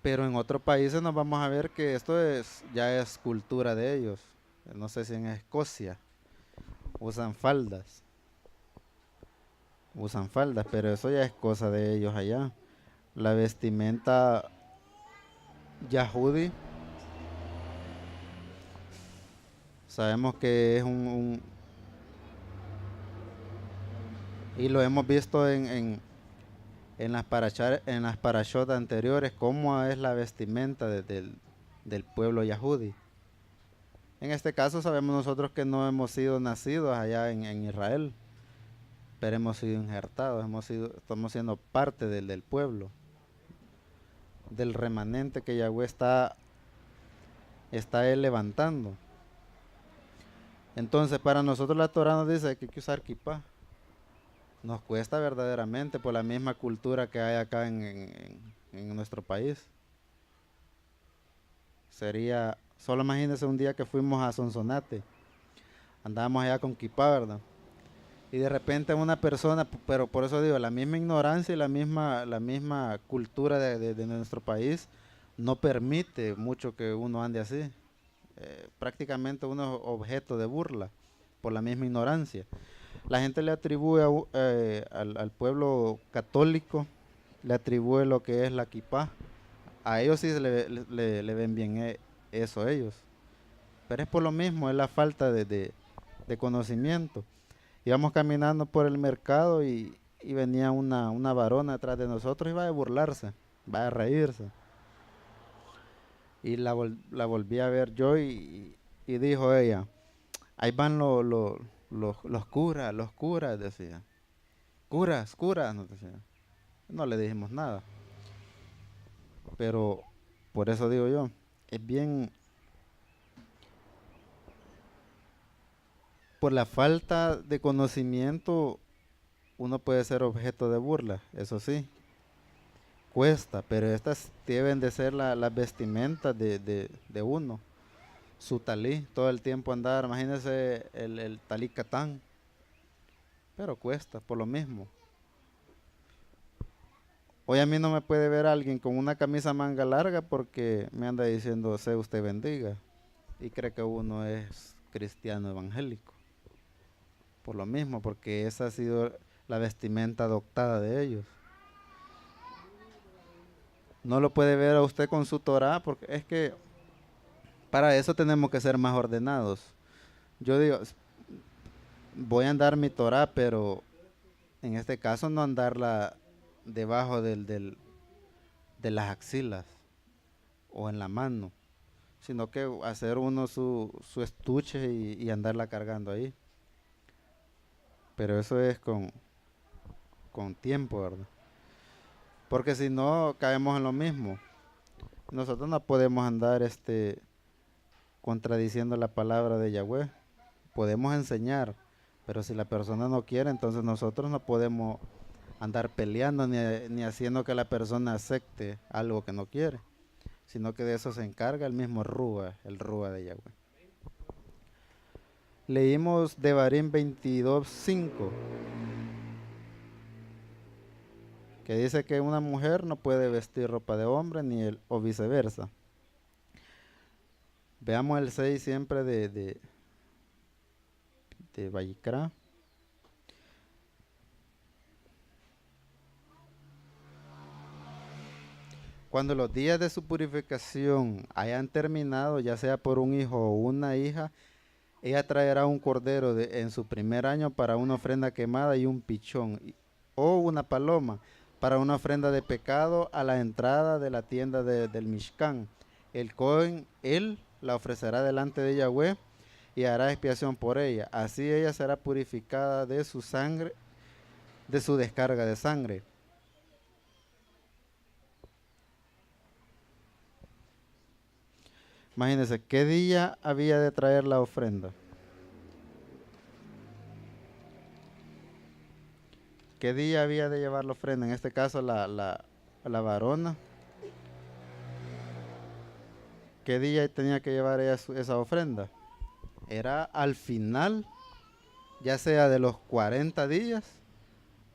Pero en otros países nos vamos a ver que esto ya es cultura de ellos. No sé si en Escocia usan faldas, pero eso ya es cosa de ellos allá. La vestimenta yahudi, sabemos que es y lo hemos visto en las parashot anteriores, cómo es la vestimenta del pueblo yahudi. En este caso sabemos nosotros que no hemos sido nacidos allá en Israel, pero hemos sido injertados, estamos siendo parte del pueblo, del remanente que Yahweh está él levantando. Entonces para nosotros la Torah nos dice que hay que usar kippah. Nos cuesta verdaderamente por la misma cultura que hay acá en nuestro país. Solo imagínense un día que fuimos a Sonsonate, andábamos allá con kippah, ¿verdad? Y de repente una persona, pero por eso digo, la misma ignorancia y la misma cultura de nuestro país no permite mucho que uno ande así. Prácticamente uno es objeto de burla por la misma ignorancia. La gente le atribuye al pueblo católico, le atribuye lo que es la kippah. A ellos sí le ven bien eso ellos. Pero es por lo mismo, es la falta de conocimiento. Íbamos caminando por el mercado y venía una varona detrás de nosotros y va a burlarse, va a reírse. Y la volví a ver yo y dijo ella, ahí van los curas, decía. Curas, nos decía. No le dijimos nada. Pero por eso digo yo, es bien, por la falta de conocimiento, uno puede ser objeto de burla, eso sí, cuesta, pero estas deben de ser las vestimentas de uno. Su talí, todo el tiempo andar, imagínese el talí catán, pero cuesta, por lo mismo. Hoy a mí no me puede ver alguien con una camisa manga larga porque me anda diciendo, sea usted bendiga, y cree que uno es cristiano evangélico. Por lo mismo, porque esa ha sido la vestimenta adoptada de ellos. No lo puede ver a usted con su Torah, porque es que para eso tenemos que ser más ordenados. Yo digo, voy a andar mi Torah, pero en este caso no andarla debajo de las axilas o en la mano, sino que hacer uno su estuche y andarla cargando ahí. pero eso es con tiempo, ¿verdad? Porque si no, caemos en lo mismo. Nosotros no podemos andar contradiciendo la palabra de Yahweh. Podemos enseñar, pero si la persona no quiere, entonces nosotros no podemos andar peleando ni haciendo que la persona acepte algo que no quiere, sino que de eso se encarga el mismo Rúa, el Rúa de Yahweh. Leímos Devarim 22:5, que dice que una mujer no puede vestir ropa de hombre o viceversa. Veamos el 6 siempre de Vayikra. Cuando los días de su purificación hayan terminado, ya sea por un hijo o una hija, ella traerá un cordero en su primer año para una ofrenda quemada y un pichón o una paloma para una ofrenda de pecado a la entrada de la tienda del Mishkan. El Cohen, él la ofrecerá delante de Yahweh y hará expiación por ella. Así ella será purificada de su sangre, de su descarga de sangre. Imagínense, ¿qué día había de traer la ofrenda? ¿Qué día había de llevar la ofrenda? En este caso la varona. ¿Qué día tenía que llevar ella esa ofrenda? Era al final, ya sea de los 40 días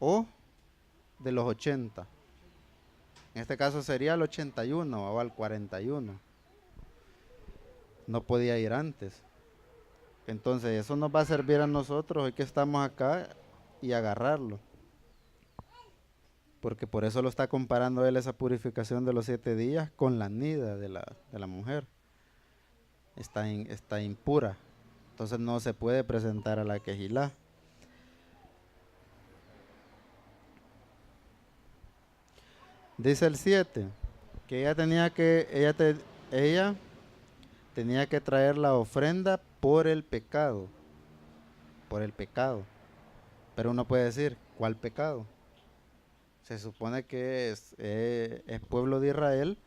o de los 80. En este caso sería al 81 o al 41. No podía ir antes. Entonces eso nos va a servir a nosotros hoy que estamos acá y agarrarlo. Porque por eso lo está comparando él esa purificación de los 7 días con la nida de la mujer. Está impura. Entonces no se puede presentar a la quejilá. Dice el 7 que ella tenía que traer la ofrenda por el pecado. Pero uno puede decir, ¿cuál pecado? Se supone que es pueblo de Israel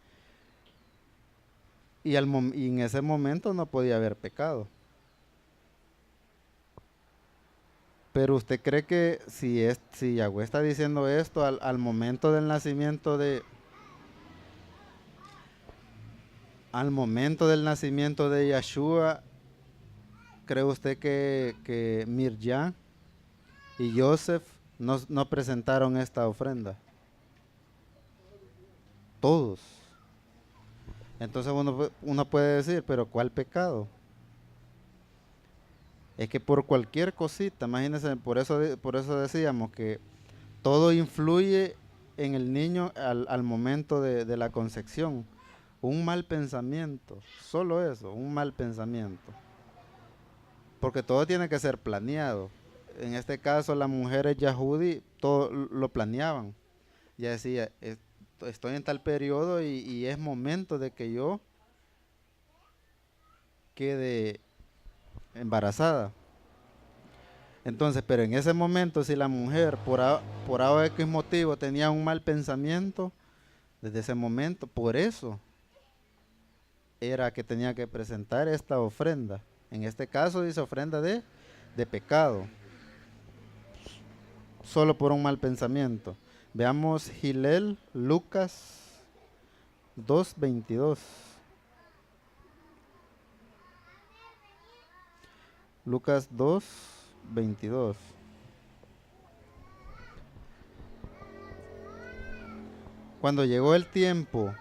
y en ese momento no podía haber pecado. Pero usted cree que si Yahweh está diciendo esto al momento del nacimiento de Yeshua, ¿cree usted que Mirjam y Joseph no presentaron esta ofrenda? Todos. Entonces uno puede decir, pero ¿cuál pecado? Es que por cualquier cosita, imagínense, por eso decíamos que todo influye en el niño al momento de la concepción. Un mal pensamiento, solo eso, un mal pensamiento. Porque todo tiene que ser planeado. En este caso, las mujeres Yahudi todo lo planeaban. Ya decía, estoy en tal periodo y es momento de que yo quede embarazada. Entonces, pero en ese momento, si la mujer por A o X motivo tenía un mal pensamiento, desde ese momento, por eso era que tenía que presentar esta ofrenda. En este caso dice ofrenda de pecado, solo por un mal pensamiento. Veamos Gilel, Lucas 2:22. Lucas 2:22. Cuando llegó el tiempo,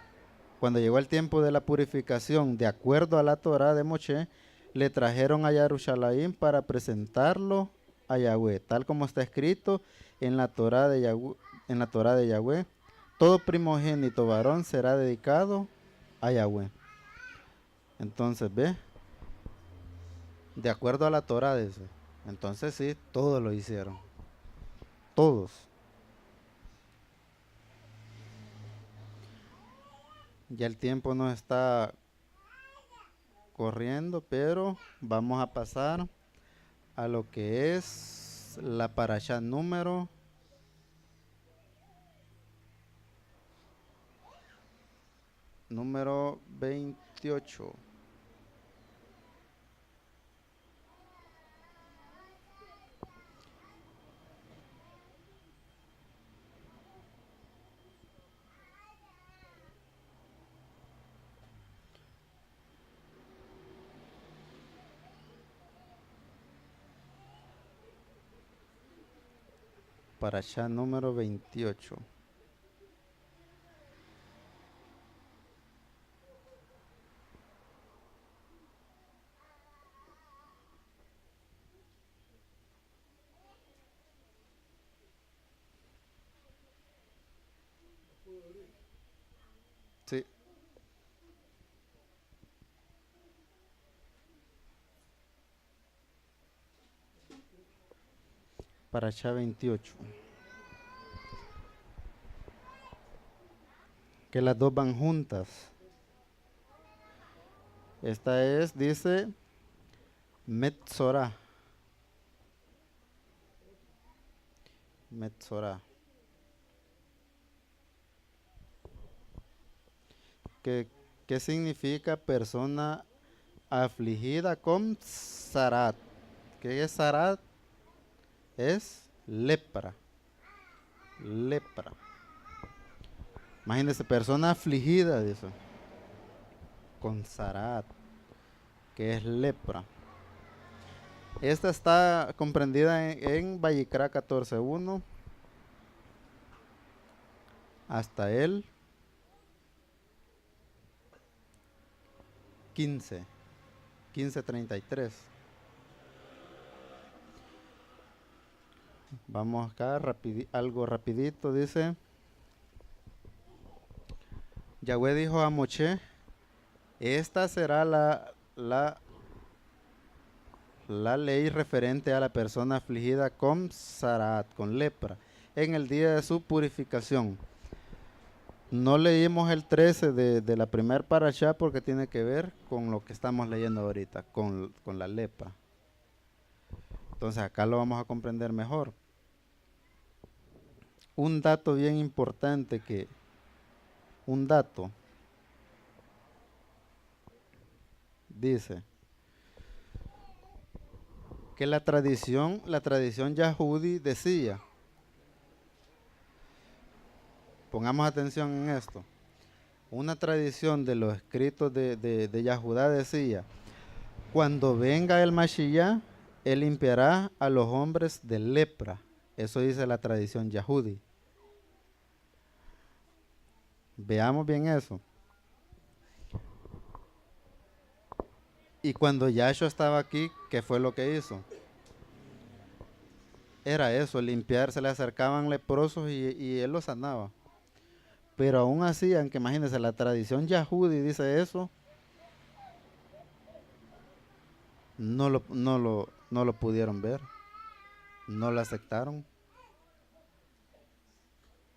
cuando llegó el tiempo de la purificación, de acuerdo a la Torá de Moshe, le trajeron a Jerusalén para presentarlo a Yahweh, tal como está escrito en la Torá de Yahweh. Todo primogénito varón será dedicado a Yahweh. Entonces, ve, de acuerdo a la Torá de eso. Entonces sí, todos lo hicieron. Todos. Ya el tiempo nos está corriendo, pero vamos a pasar a lo que es la parashá número 28. Parashá número 28. Sí. Parashá 28. Que las dos van juntas. Esta es, dice, Metzorah. Metzorah. ¿Qué significa persona afligida con zarat? ¿Qué es zarat? Es lepra. Lepra. Imagínense, persona afligida, dice, con zarat, que es lepra. Esta está comprendida en Vayikra 14:1 hasta el 15:33. Vamos acá, algo rapidito, dice. Yahweh dijo a Moshe, esta será la ley referente a la persona afligida con zarat, con lepra, en el día de su purificación. No leímos el 13 de la primer parashá porque tiene que ver con lo que estamos leyendo ahorita, con la lepra. Entonces acá lo vamos a comprender mejor. Un dato bien importante dice que la tradición Yahudi decía, pongamos atención en esto, una tradición de los escritos de Yahudá decía, cuando venga el Mashiach, él limpiará a los hombres de lepra. Eso dice la tradición Yahudi. Veamos bien eso. Y cuando Yahshua estaba aquí, ¿qué fue lo que hizo? Era eso, limpiar, se le acercaban leprosos y él los sanaba. Pero aún así, aunque imagínense, la tradición Yahudi dice eso, no lo pudieron ver, no lo aceptaron.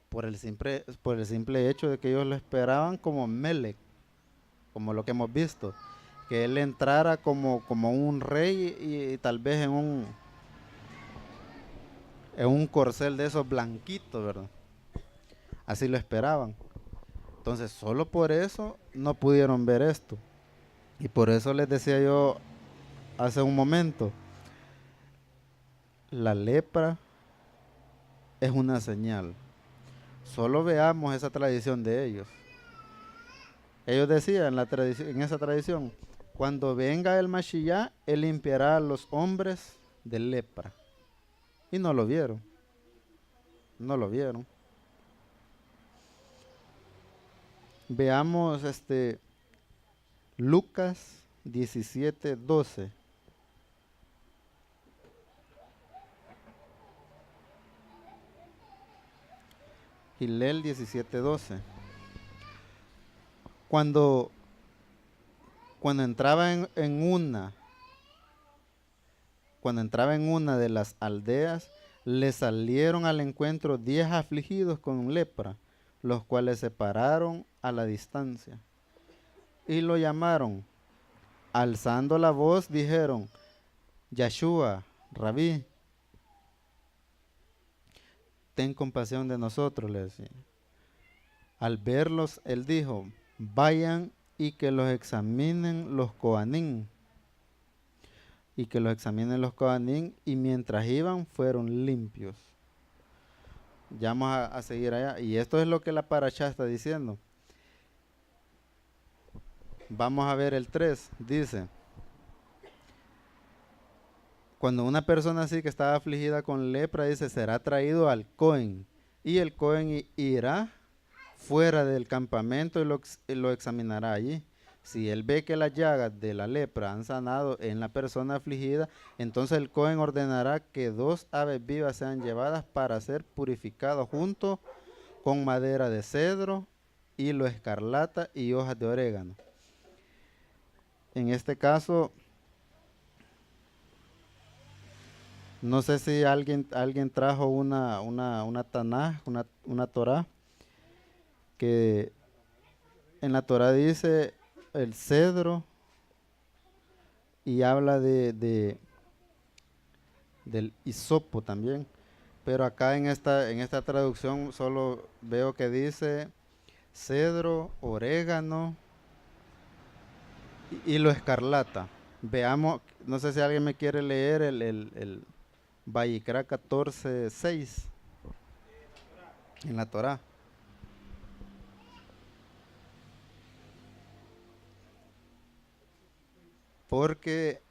Por el simple hecho de que ellos lo esperaban como Melech, como lo que hemos visto, que él entrara como un rey y tal vez en un corcel de esos blanquitos, ¿verdad? Así lo esperaban. Entonces, solo por eso no pudieron ver esto. Y por eso les decía yo hace un momento, la lepra es una señal. Solo veamos esa tradición de ellos. Ellos decían en esa tradición, cuando venga el Mashiach, él limpiará a los hombres de lepra. Y no lo vieron. No lo vieron. Veamos Lucas 17:12. Gilel 17:12. Cuando entraba cuando entraba en una de las aldeas, le salieron al encuentro 10 afligidos con lepra, los cuales se pararon a la distancia y lo llamaron. Alzando la voz dijeron, Yahshua, Rabí, ten compasión de nosotros, le decía. Al verlos, él dijo, vayan y que los examinen los Coanín. Y que los examinen los Coanín, y mientras iban fueron limpios. Ya vamos a seguir allá. Y esto es lo que la parashá está diciendo. Vamos a ver el 3. Dice, cuando una persona así que estaba afligida con lepra, dice, será traído al Cohen. Y el Cohen irá fuera del campamento y lo examinará allí. Si él ve que las llagas de la lepra han sanado en la persona afligida, entonces el Cohen ordenará que 2 aves vivas sean llevadas para ser purificados junto con madera de cedro, hilo escarlata y hojas de orégano. En este caso, no sé si alguien trajo una Tanaj, una Torah, que en la Torah dice el cedro y habla del hisopo también. Pero acá en esta traducción solo veo que dice cedro, orégano y hilo escarlata. Veamos, no sé si alguien me quiere leer el Vayikra 14:6 en la Torah. Porque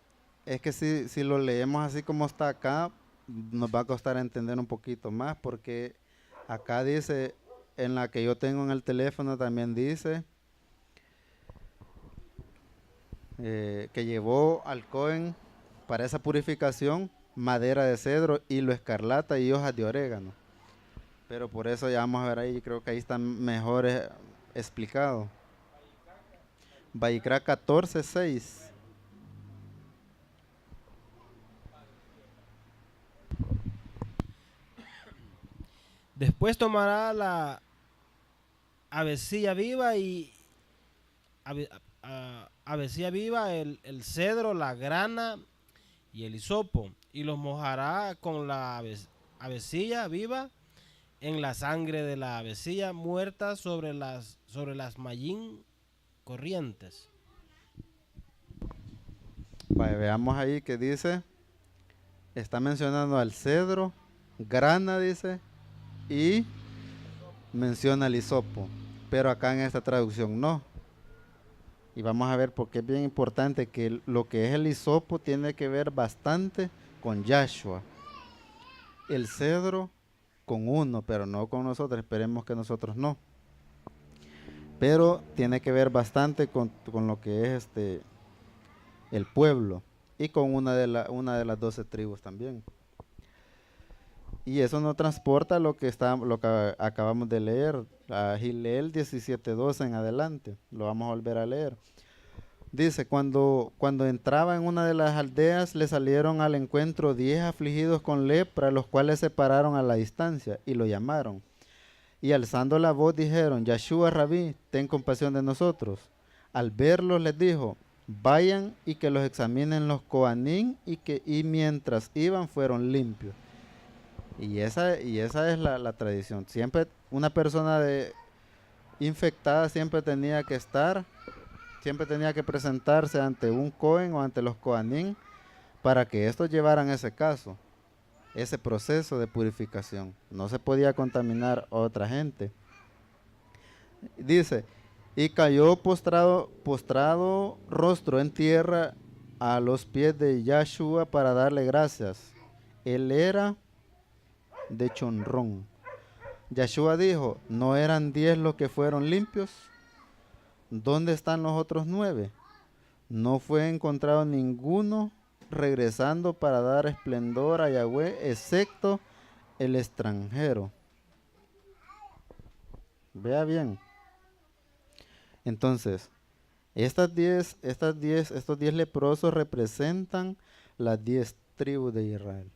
es que si lo leemos así como está acá, nos va a costar entender un poquito más, porque acá dice, en la que yo tengo en el teléfono también dice que llevó al Cohen para esa purificación madera de cedro, hilo escarlata y hojas de orégano. Pero por eso ya vamos a ver ahí, creo que ahí está mejor explicado. Vayikra 14:6. Después tomará la avecilla viva y avecilla viva, el cedro, la grana y el hisopo, y los mojará con la avecilla viva en la sangre de la avecilla muerta sobre las mallín corrientes. Veamos ahí que dice, está mencionando al cedro, grana dice, y menciona el hisopo, pero acá en esta traducción no. Y vamos a ver por qué es bien importante que lo que es el hisopo tiene que ver bastante con Yahshua. El cedro con uno, pero no con nosotros, esperemos que nosotros no. Pero tiene que ver bastante con lo que es el pueblo y con una de las 12 tribus también. Y eso nos transporta a lo que acabamos de leer, a Gileel 17:12 en adelante. Lo vamos a volver a leer. Dice, cuando entraba en una de las aldeas, le salieron al encuentro 10 afligidos con lepra, los cuales se pararon a la distancia y lo llamaron. Y alzando la voz dijeron, Yahshua Rabí, ten compasión de nosotros. Al verlos les dijo, vayan y que los examinen los Coanín y mientras iban fueron limpios. Y esa es la tradición. Siempre una persona infectada siempre tenía que presentarse ante un Cohen o ante los Coanín para que estos llevaran ese caso, ese proceso de purificación. No se podía contaminar a otra gente. Dice, y cayó postrado rostro en tierra a los pies de Yahshua para darle gracias. Él era de Chonrón. Yahshua dijo, ¿no eran 10 los que fueron limpios? ¿Dónde están los otros 9? No fue encontrado ninguno regresando para dar esplendor a Yahweh, excepto el extranjero. Vea bien. Entonces, estos 10 leprosos representan las 10 tribus de Israel.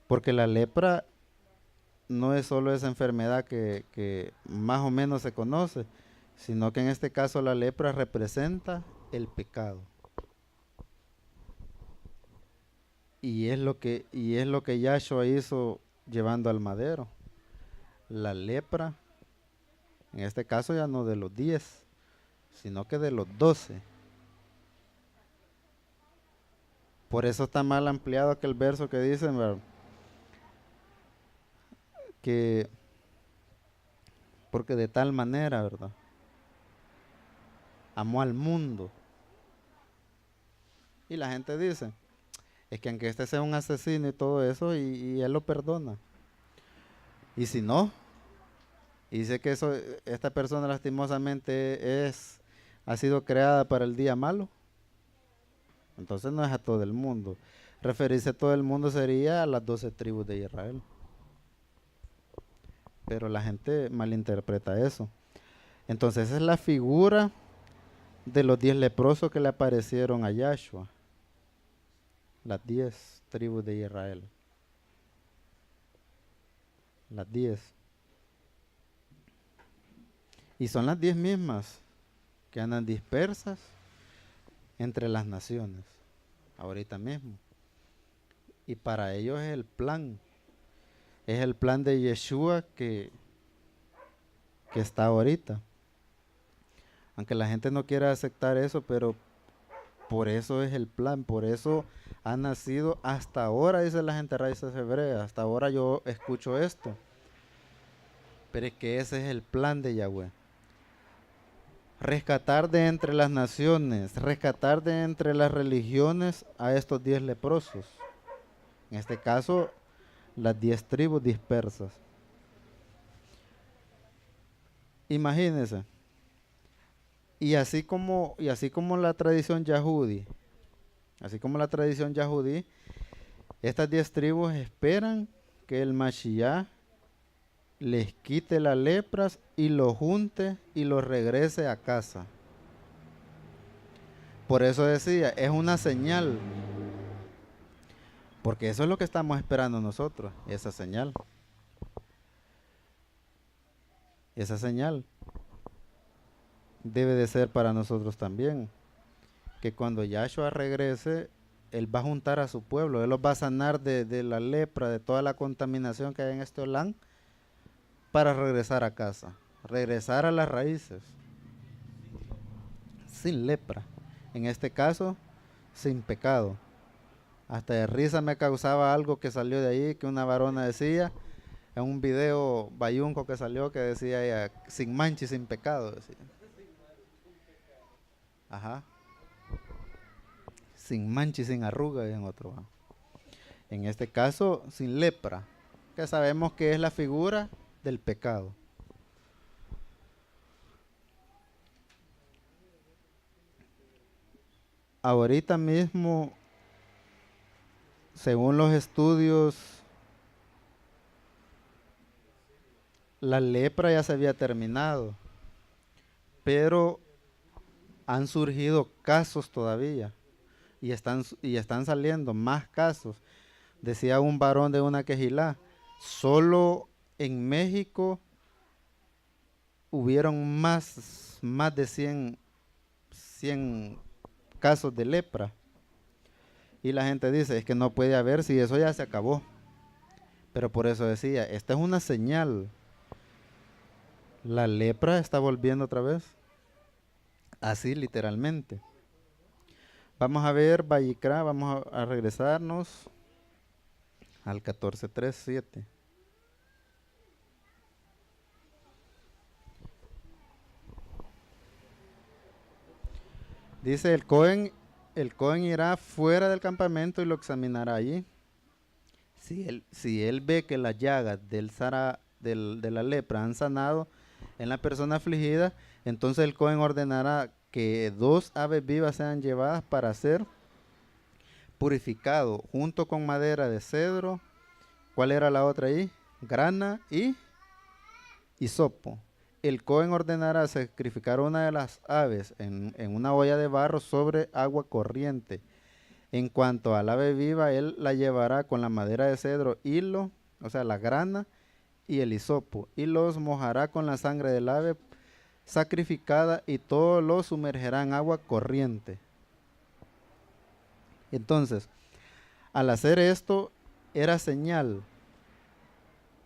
Porque la lepra no es solo esa enfermedad que más o menos se conoce, sino que en este caso la lepra representa el pecado. y es lo que Yahshua hizo llevando al madero. La lepra, en este caso ya no de los 10, sino que de los 12. Por eso está mal ampliado aquel verso que dice, ¿verdad?, que porque de tal manera, ¿verdad?, amó al mundo. Y la gente dice, es que aunque este sea un asesino y todo eso, y él lo perdona. Y si no, y dice que eso, esta persona lastimosamente ha sido creada para el día malo, entonces no es a todo el mundo. Referirse a todo el mundo sería a las 12 tribus de Israel. Pero la gente malinterpreta eso. Entonces esa es la figura de los 10 leprosos que le aparecieron a Yahshua. Las 10 tribus de Israel. Las 10. Y son las 10 mismas que andan dispersas entre las naciones. Ahorita mismo. Y para ellos es el plan. Es el plan de Yeshua que está ahorita. Aunque la gente no quiera aceptar eso, pero por eso es el plan, por eso ha nacido hasta ahora, dice la gente raíces hebreas, hasta ahora yo escucho esto. Pero es que ese es el plan de Yahweh. Rescatar de entre las naciones, rescatar de entre las religiones a estos 10 leprosos. En este caso, las 10 tribus dispersas. Imagínense. Y así como la tradición yahudí, estas 10 tribus esperan que el Mashiach les quite las lepras y los junte y los regrese a casa. Por eso decía, es una señal. Porque eso es lo que estamos esperando nosotros, esa señal. Esa señal debe de ser para nosotros también. Que cuando Yahshua regrese, Él va a juntar a su pueblo, Él los va a sanar de la lepra, de toda la contaminación que hay en este Olán, para regresar a casa, regresar a las raíces, sin lepra, en este caso, sin pecado. Hasta de risa me causaba algo que salió de ahí, que una varona decía, en un video bayunco que salió, que decía ella, sin mancha y sin pecado, decía. Ajá. Sin mancha y sin arruga, en otro. En este caso, sin lepra, que sabemos que es la figura del pecado. Ahorita mismo, según los estudios, la lepra ya se había terminado, pero han surgido casos todavía y están saliendo más casos. Decía un varón de una quejilá, solo en México hubieron más de 100 casos de lepra. Y la gente dice, es que no puede haber si eso ya se acabó. Pero por eso decía, esta es una señal. La lepra está volviendo otra vez. Así literalmente. Vamos a ver Vallicrá, vamos a regresarnos al 14:3-7. Dice el Cohen irá fuera del campamento y lo examinará allí. Si él ve que las llagas de la lepra han sanado en la persona afligida, entonces el Cohen ordenará que 2 aves vivas sean llevadas para ser purificado junto con madera de cedro. ¿Cuál era la otra ahí? Grana y hisopo. El Cohen ordenará sacrificar una de las aves en una olla de barro sobre agua corriente. En cuanto al ave viva, él la llevará con la madera de cedro, hilo, o sea, la grana y el hisopo, y los mojará con la sangre del ave sacrificada y todo lo sumergerá en agua corriente. Entonces, Al hacer esto, era señal.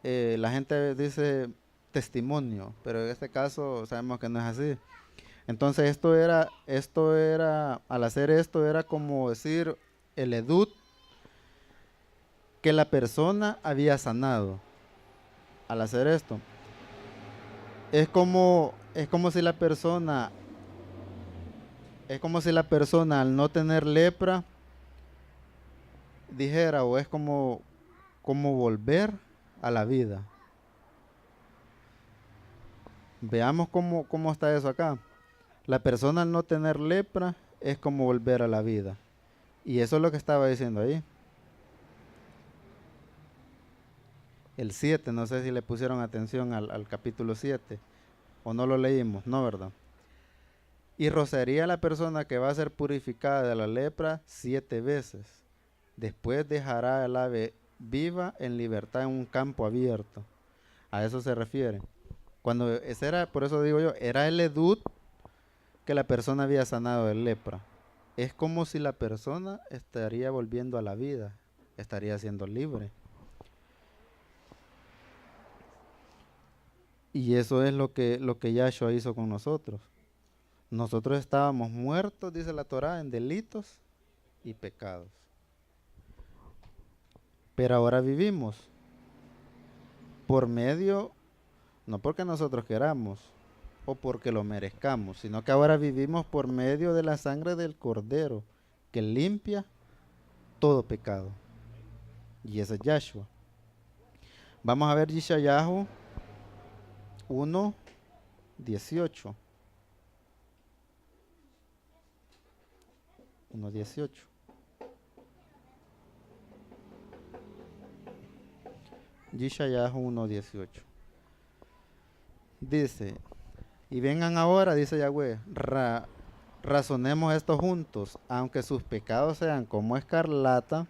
La gente dice testimonio, pero en este caso sabemos que no es así. Entonces al hacer esto era como decir el edut que la persona había sanado. Al hacer esto, es como si la persona, es como si la persona al no tener lepra dijera, o es como volver a la vida. Veamos cómo está eso acá. La persona al no tener lepra es como volver a la vida. Y eso es lo que estaba diciendo ahí. El 7, no sé si le pusieron atención al capítulo 7 o no lo leímos, no, ¿verdad? Y rociaría a la persona que va a ser purificada de la lepra 7 veces. Después dejará el ave viva en libertad en un campo abierto. A eso se refiere. Cuando ese era, por eso digo yo, era el edut que la persona había sanado de lepra. Es como si la persona estaría volviendo a la vida, estaría siendo libre. Y eso es lo que Yahshua hizo con nosotros. Nosotros estábamos muertos, dice la Torá, en delitos y pecados. Pero ahora vivimos por medio, no porque nosotros queramos o porque lo merezcamos, sino que ahora vivimos por medio de la sangre del Cordero, que limpia todo pecado. Y ese es Yahshua. Vamos a ver Yeshayahu 1:18. 1:18. Yeshayahu 1:18. Dice, y vengan ahora, dice Yahweh, razonemos esto juntos, aunque sus pecados sean como escarlata,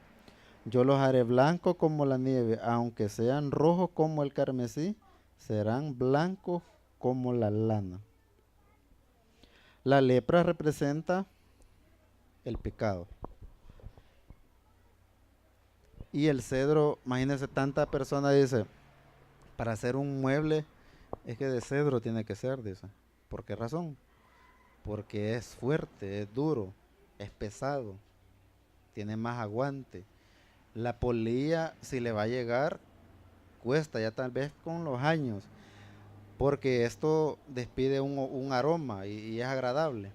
yo los haré blancos como la nieve, aunque sean rojos como el carmesí, serán blancos como la lana. La lepra representa el pecado. Y el cedro, imagínense, tanta persona dice, para hacer un mueble es que de cedro tiene que ser, dice. ¿Por qué razón? Porque es fuerte, es duro, es pesado, tiene más aguante. La polilla, si le va a llegar, cuesta ya tal vez con los años, porque esto despide un aroma y es agradable.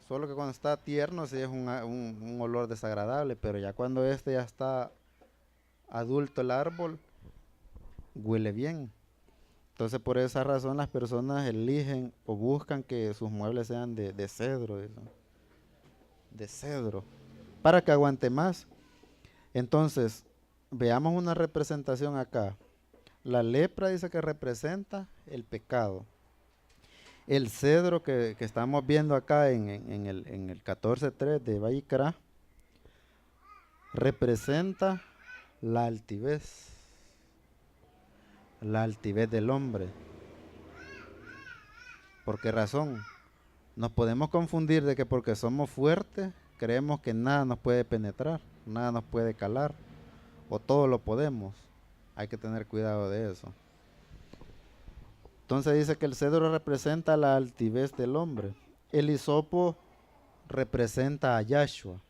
Solo que cuando está tierno sí es un olor desagradable, pero ya cuando ya está adulto el árbol, huele bien. Entonces por esa razón las personas eligen o buscan que sus muebles sean de cedro, de cedro, para que aguante más. Entonces, veamos una representación acá. La lepra dice que representa el pecado. El cedro que estamos viendo acá en el 14:3 de Vayikra representa la altivez del hombre. ¿Por qué razón? Nos podemos confundir de que porque somos fuertes creemos que nada nos puede penetrar, nada nos puede calar, o todo lo podemos. Hay que tener cuidado de eso. Entonces dice que el cedro representa la altivez del hombre. El hisopo representa a Yahshua.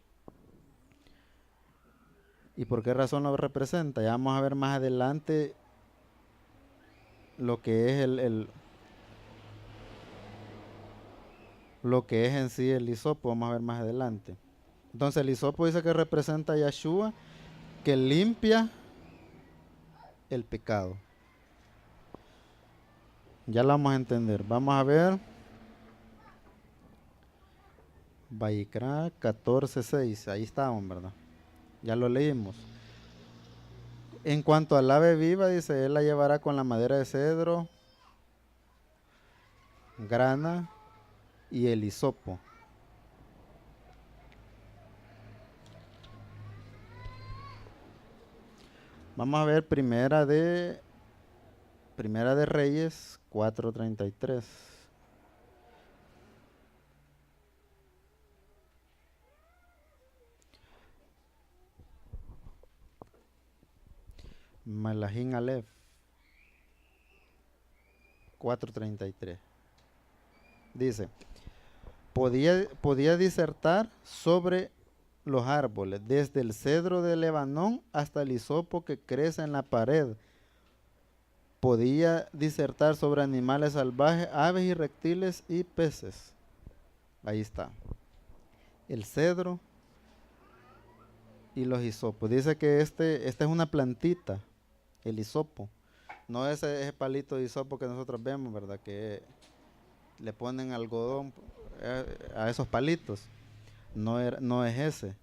¿Y por qué razón lo representa? Ya vamos a ver más adelante lo que es lo que es en sí el hisopo. Vamos a ver más adelante. Entonces el hisopo dice que representa a Yahshua, que limpia el pecado. Ya lo vamos a entender. Vamos a ver Vayikra 14:6. Ahí estamos, ¿verdad? Ya lo leímos. En cuanto al ave viva, dice, él la llevará con la madera de cedro, grana y el hisopo. Vamos a ver Primera de Reyes 4:33. Malahim Aleph 4:33. Dice, podía disertar sobre los árboles, desde el cedro de Lebanón hasta el hisopo que crece en la pared. Podía disertar sobre animales salvajes, aves y reptiles y peces. Ahí está. El cedro y los hisopos. Dice que esta es una plantita, el hisopo. No ese palito de hisopo que nosotros vemos, ¿verdad? Que le ponen algodón a esos palitos. No es ese.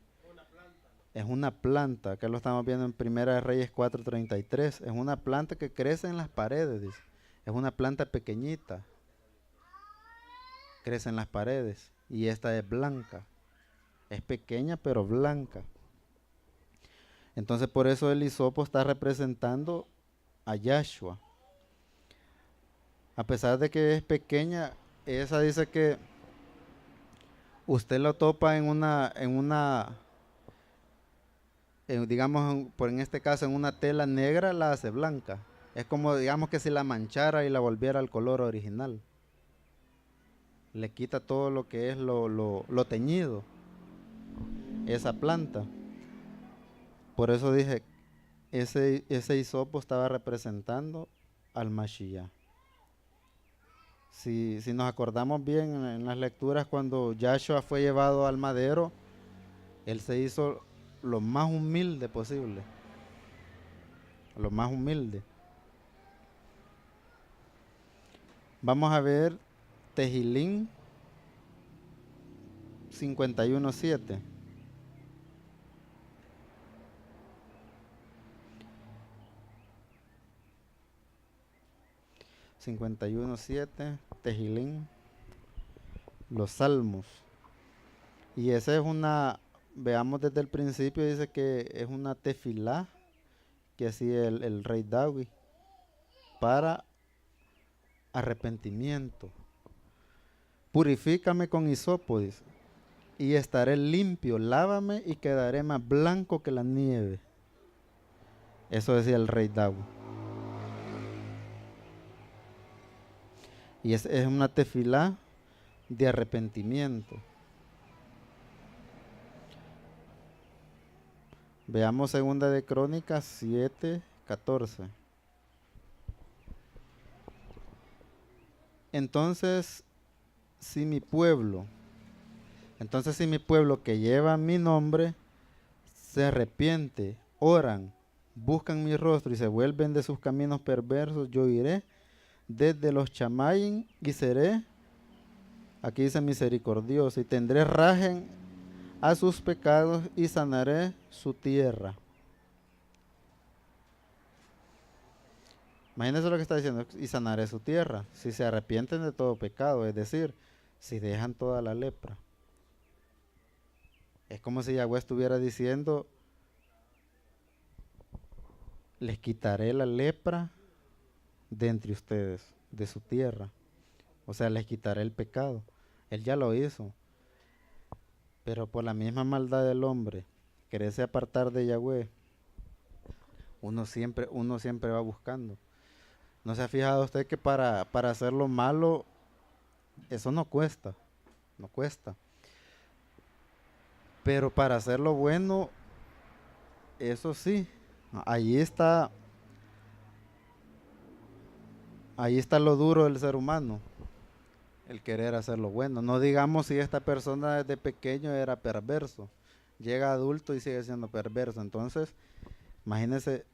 Es una planta, que lo estamos viendo en Primera de Reyes 4:33. Es una planta que crece en las paredes, dice. Es una planta pequeñita. Crece en las paredes. Y esta es blanca. Es pequeña pero blanca. Entonces por eso el hisopo está representando a Yahshua. A pesar de que es pequeña, esa dice que usted lo topa digamos, por en este caso, en una tela negra, la hace blanca. Es como, digamos, que si la manchara y la volviera al color original. Le quita todo lo que es lo teñido, esa planta. Por eso dije, ese hisopo estaba representando al Mashiach. Si nos acordamos bien en las lecturas, cuando Yahshua fue llevado al madero, él se hizo lo más humilde posible. Lo más humilde. Vamos a ver Tehilín 51:7. Tehilín, los salmos. Y esa es veamos desde el principio, dice que es una tefilá que hacía el rey David para arrepentimiento. Purifícame con hisopo, dice, y estaré limpio, lávame y quedaré más blanco que la nieve. Eso decía el rey David. Y es una tefilá de arrepentimiento. Veamos segunda de Crónicas 7:14. Entonces, si mi pueblo que lleva mi nombre se arrepiente, oran, buscan mi rostro y se vuelven de sus caminos perversos, yo iré desde los Chamayim y seré, aquí dice misericordioso, y tendré rajen a sus pecados y sanaré su tierra. Imagínense lo que está diciendo, y sanaré su tierra, si se arrepienten de todo pecado, es decir, si dejan toda la lepra. Es como si Yahweh estuviera diciendo, les quitaré la lepra de entre ustedes, de su tierra. O sea, les quitaré el pecado. Él ya lo hizo. Pero por la misma maldad del hombre, quererse apartar de Yahweh, uno siempre va buscando. ¿No se ha fijado usted que para hacer lo malo, eso no cuesta? No cuesta. Pero para hacer lo bueno, eso sí. Ahí está lo duro del ser humano, el querer hacer lo bueno. No digamos si esta persona desde pequeño era perverso, llega adulto y sigue siendo perverso. Entonces, imagínese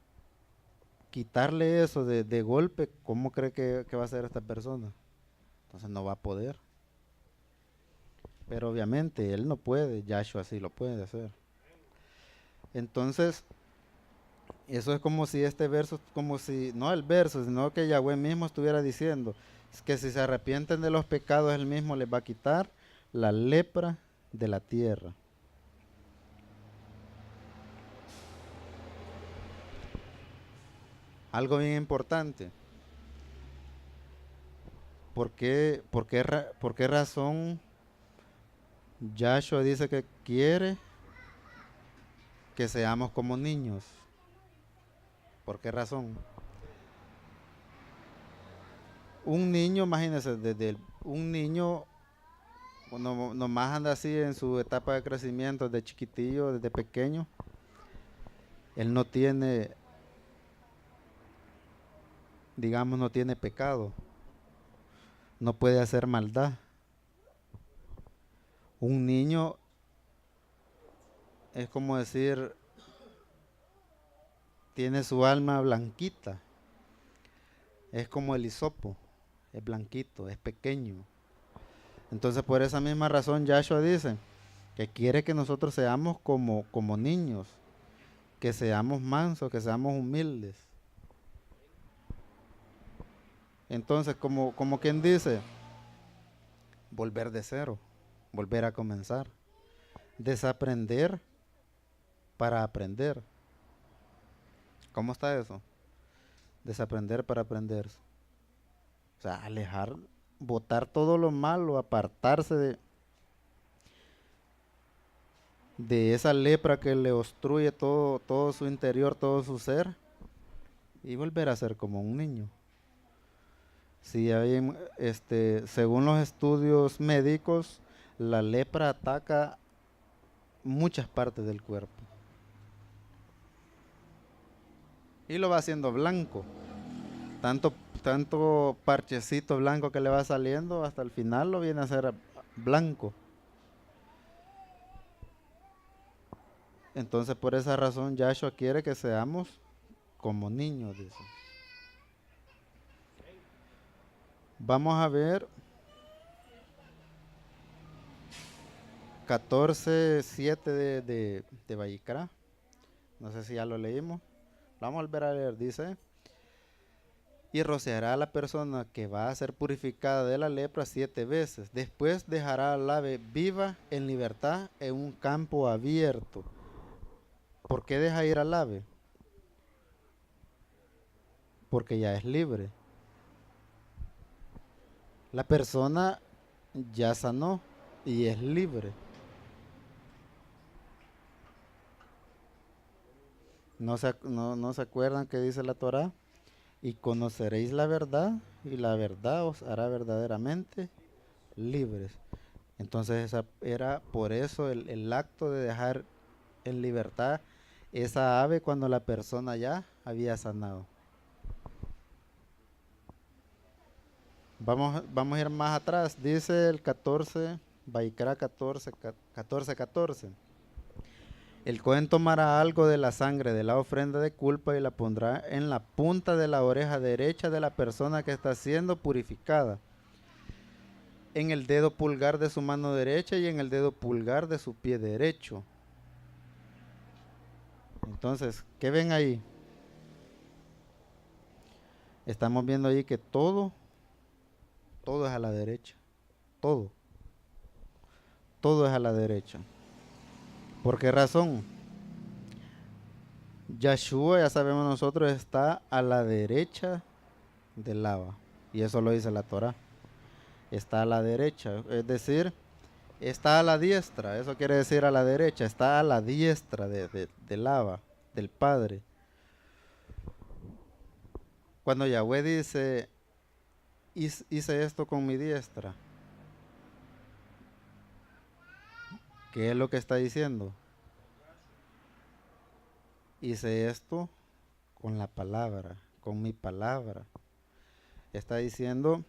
quitarle eso de golpe, ¿cómo cree que va a hacer esta persona? Entonces no va a poder. Pero obviamente él no puede, Yahshua sí lo puede hacer. Entonces, eso es como si este verso, no el verso, sino que Yahweh mismo estuviera diciendo, es que si se arrepienten de los pecados, él mismo les va a quitar la lepra de la tierra. Algo bien importante. ¿Por qué razón Yahshua dice que quiere que seamos como niños? ¿Por qué razón? Un niño, imagínense, un niño nomás anda así en su etapa de crecimiento, de chiquitillo, desde pequeño. Él no tiene, digamos, no tiene pecado, no puede hacer maldad. Un niño es como decir, tiene su alma blanquita, es como el hisopo, es blanquito, es pequeño. Entonces por esa misma razón Yahshua dice que quiere que nosotros seamos como niños, que seamos mansos, que seamos humildes. Entonces, como quien dice, volver de cero, volver a comenzar, desaprender para aprender. ¿Cómo está eso? Desaprender para aprender. O sea, alejar, botar todo lo malo, apartarse de esa lepra que le obstruye todo su interior, todo su ser, y volver a ser como un niño. Sí, según los estudios médicos, la lepra ataca muchas partes del cuerpo y lo va haciendo blanco. Tanto parchecito blanco que le va saliendo, hasta el final lo viene a hacer blanco. Entonces, por esa razón, Yahshua quiere que seamos como niños, dice. Vamos a ver 14:7 de Vayikra. No sé si ya lo leímos. Lo vamos a volver a leer. Dice: y rociará a la persona que va a ser purificada de la lepra 7 veces. Después dejará al ave viva en libertad en un campo abierto. ¿Por qué deja ir al ave? Porque ya es libre. La persona ya sanó y es libre. No se acuerdan que dice la Torá: y conoceréis la verdad, y la verdad os hará verdaderamente libres. Entonces esa era por eso el acto de dejar en libertad esa ave cuando la persona ya había sanado. Vamos a ir más atrás. Dice el 14, Vayikra 14:14. El Cohen tomará algo de la sangre de la ofrenda de culpa y la pondrá en la punta de la oreja derecha de la persona que está siendo purificada, en el dedo pulgar de su mano derecha y en el dedo pulgar de su pie derecho. Entonces, ¿qué ven ahí? Estamos viendo ahí que todo es a la derecha. Todo es a la derecha. ¿Por qué razón? Yahshua, ya sabemos nosotros, está a la derecha del lava. Y eso lo dice la Torah. Está a la derecha. Es decir, está a la diestra. Eso quiere decir a la derecha. Está a la diestra del lava, del Padre. Cuando Yahweh dice: hice esto con mi diestra, ¿qué es lo que está diciendo? Hice esto con la palabra, con mi palabra. Está diciendo: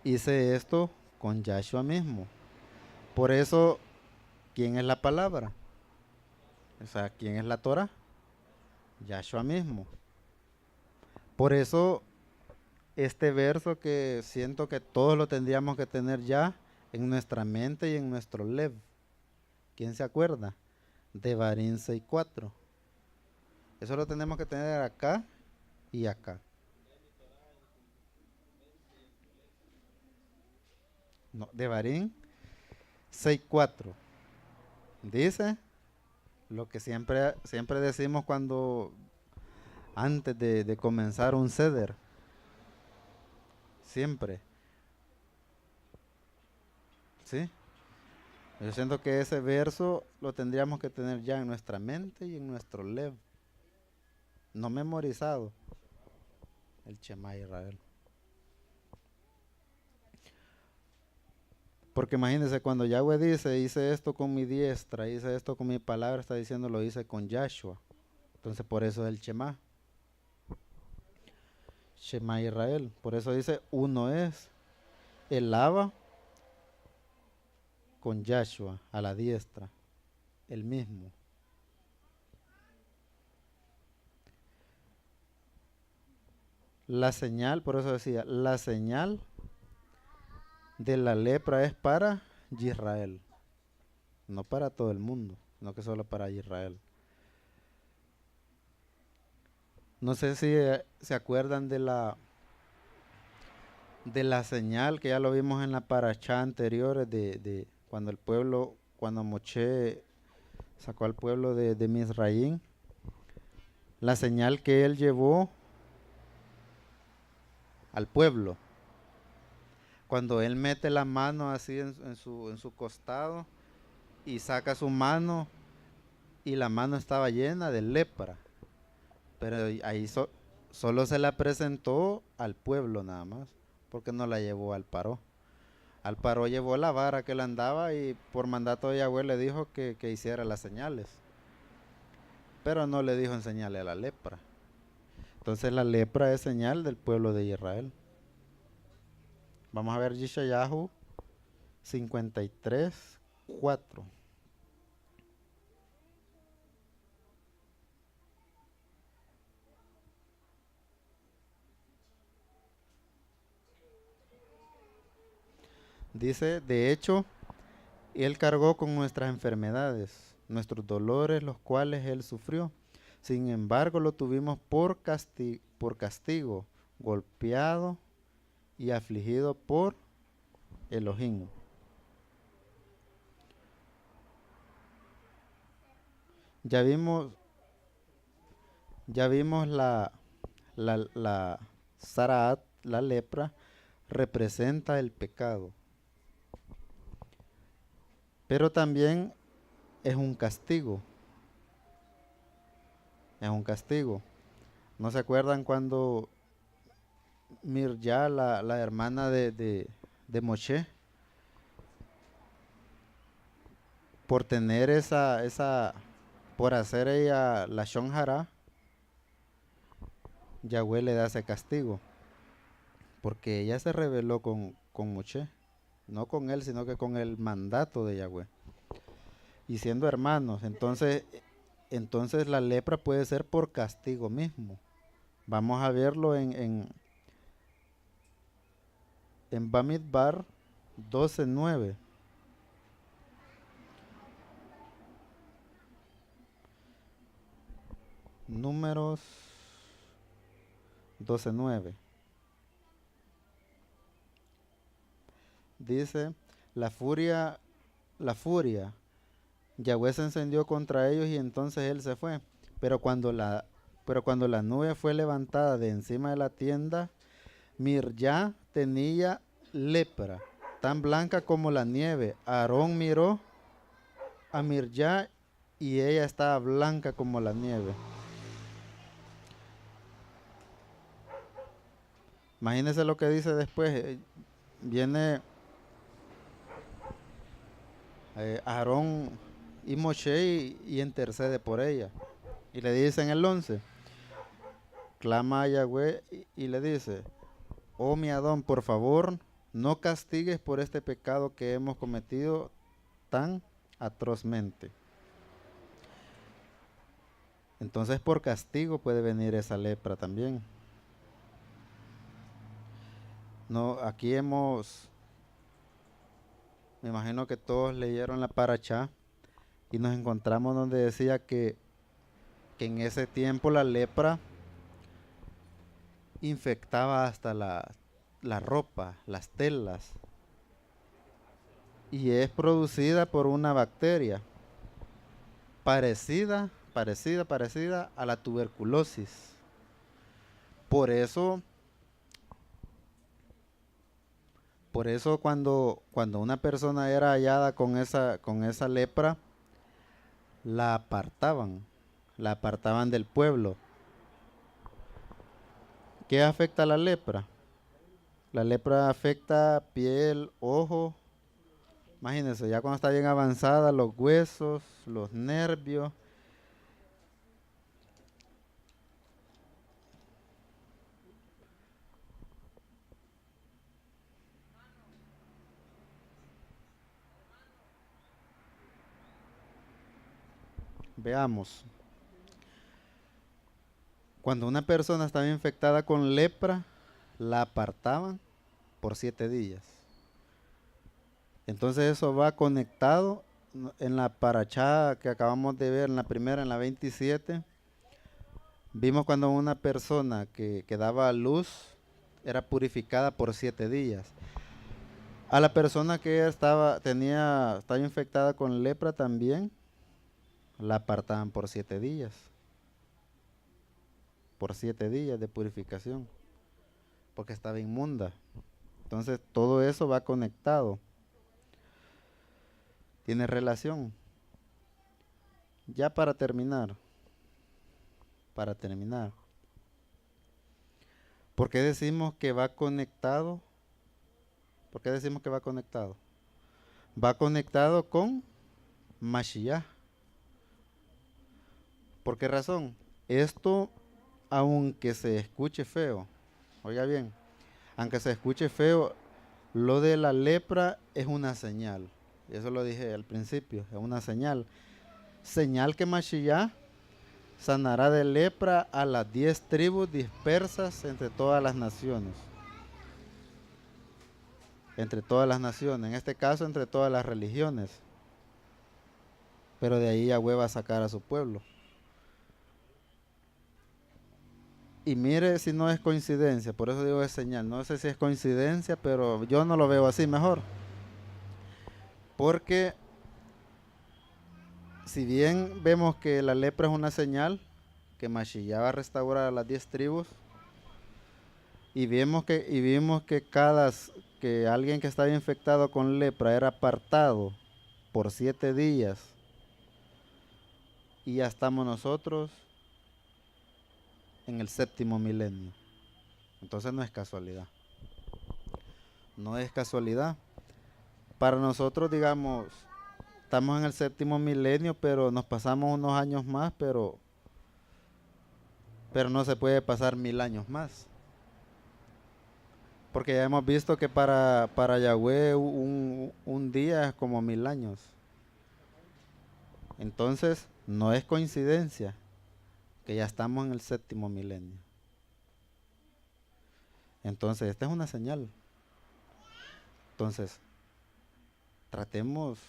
hice esto con Yahshua mismo. Por eso, ¿quién es la palabra? O sea, ¿quién es la Torah? Yahshua mismo. Por eso, este verso que siento que todos lo tendríamos que tener ya en nuestra mente y en nuestro lev. ¿Quién se acuerda? Devarim 6:4. Eso lo tenemos que tener acá y acá. No, Devarim 6:4. Dice lo que siempre decimos antes de comenzar un ceder. Siempre. ¿Sí? Yo siento que ese verso lo tendríamos que tener ya en nuestra mente y en nuestro lev. no memorizado, el Shema Israel. Porque imagínense, cuando Yahweh dice, hice esto con mi diestra, hice esto con mi palabra, está diciendo, lo hice con Yahshua. Entonces por eso es el Shema. Shema Israel. Por eso dice, uno es el Abba con Yahshua a la diestra, el mismo. La señal, por eso decía, la señal de la lepra es para Israel, no para todo el mundo, no que solo para Israel. No sé si se acuerdan de la señal que ya lo vimos en la parashá anterior de cuando el pueblo, cuando Moshe sacó al pueblo de Misraín, la señal que él llevó al pueblo. Cuando él mete la mano así en su costado y saca su mano y la mano estaba llena de lepra, pero ahí solo se la presentó al pueblo nada más, porque no la llevó al paró. Al paró llevó la vara que le andaba y por mandato de Yahweh le dijo que hiciera las señales, pero no le dijo enseñarle a la lepra. Entonces la lepra es señal del pueblo de Israel. Vamos a ver Yeshayahu 53:4. Dice, de hecho, Él cargó con nuestras enfermedades, nuestros dolores, los cuales Él sufrió. Sin embargo, lo tuvimos por castigo, golpeado y afligido por Elohim. Ya vimos, ya vimos la Saraat, la lepra, representa el pecado, pero también es un castigo. Es un castigo. ¿No se acuerdan cuando Mirja, la hermana de Moshe, por tener por hacer ella la shonjara, Yahweh le da ese castigo? Porque ella se rebeló con Moshe, no con él, sino que con el mandato de Yahweh. Y siendo hermanos, entonces la lepra puede ser por castigo mismo. Vamos a verlo en Bamidbar 12:9. Números 12:9. Dice, la furia, Yahweh se encendió contra ellos y entonces él se fue. Pero cuando la nube fue levantada de encima de la tienda, Mirja tenía lepra, tan blanca como la nieve. Aarón miró a Mirja y ella estaba blanca como la nieve. Imagínense lo que dice después. Viene Aarón y Moshe y intercede por ella. Y le dice en el 11, clama a Yahweh y le dice, oh mi Adón, por favor, no castigues por este pecado que hemos cometido tan atrozmente. Entonces por castigo puede venir esa lepra también. No, me imagino que todos leyeron la parashá y nos encontramos donde decía que en ese tiempo la lepra infectaba hasta la ropa, las telas, y es producida por una bacteria parecida a la tuberculosis. Por eso cuando una persona era hallada con esa lepra, la apartaban del pueblo, ¿Qué afecta la lepra? La lepra afecta piel, ojo. Imagínense, ya cuando está bien avanzada, los huesos, los nervios. Veamos. Cuando una persona estaba infectada con lepra, la apartaban por 7 días. Entonces eso va conectado en la parachá que acabamos de ver, en la primera, en la 27. Vimos cuando una persona que daba a luz era purificada por 7 días. A la persona que estaba infectada con lepra también la apartaban por 7 días. Por 7 días de purificación. Porque estaba inmunda. Entonces todo eso va conectado. Tiene relación. Ya para terminar. Para terminar. ¿Por qué decimos que va conectado? ¿Por qué decimos que va conectado? Va conectado con Mashiach. ¿Por qué razón? Esto, aunque se escuche feo, oiga bien, aunque se escuche feo, lo de la lepra es una señal. Eso lo dije al principio, es una señal. Señal que Mashiach sanará de lepra a las 10 tribus dispersas entre todas las naciones. Entre todas las naciones, en este caso entre todas las religiones. Pero de ahí Yahweh va a sacar a su pueblo. Y mire si no es coincidencia, por eso digo es señal. No sé si es coincidencia, pero yo no lo veo así mejor. Porque si bien vemos que la lepra es una señal, que Mashiach va a restaurar a las 10 tribus, y vimos que alguien que estaba infectado con lepra era apartado por 7 días, y ya estamos nosotros en el 7º milenio. Entonces no es casualidad. No es casualidad. Para nosotros, digamos, estamos en el 7º milenio, pero nos pasamos unos años más, pero no se puede pasar 1000 años más. Porque ya hemos visto que para Yahweh un día es como 1000 años. Entonces, no es coincidencia que ya estamos en el 7º milenio. Entonces, esta es una señal. Entonces, tratemos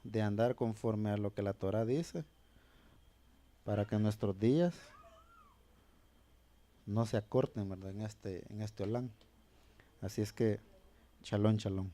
de andar conforme a lo que la Torah dice, para que nuestros días no se acorten, ¿verdad? En este Olán. Así es que, shalom, shalom.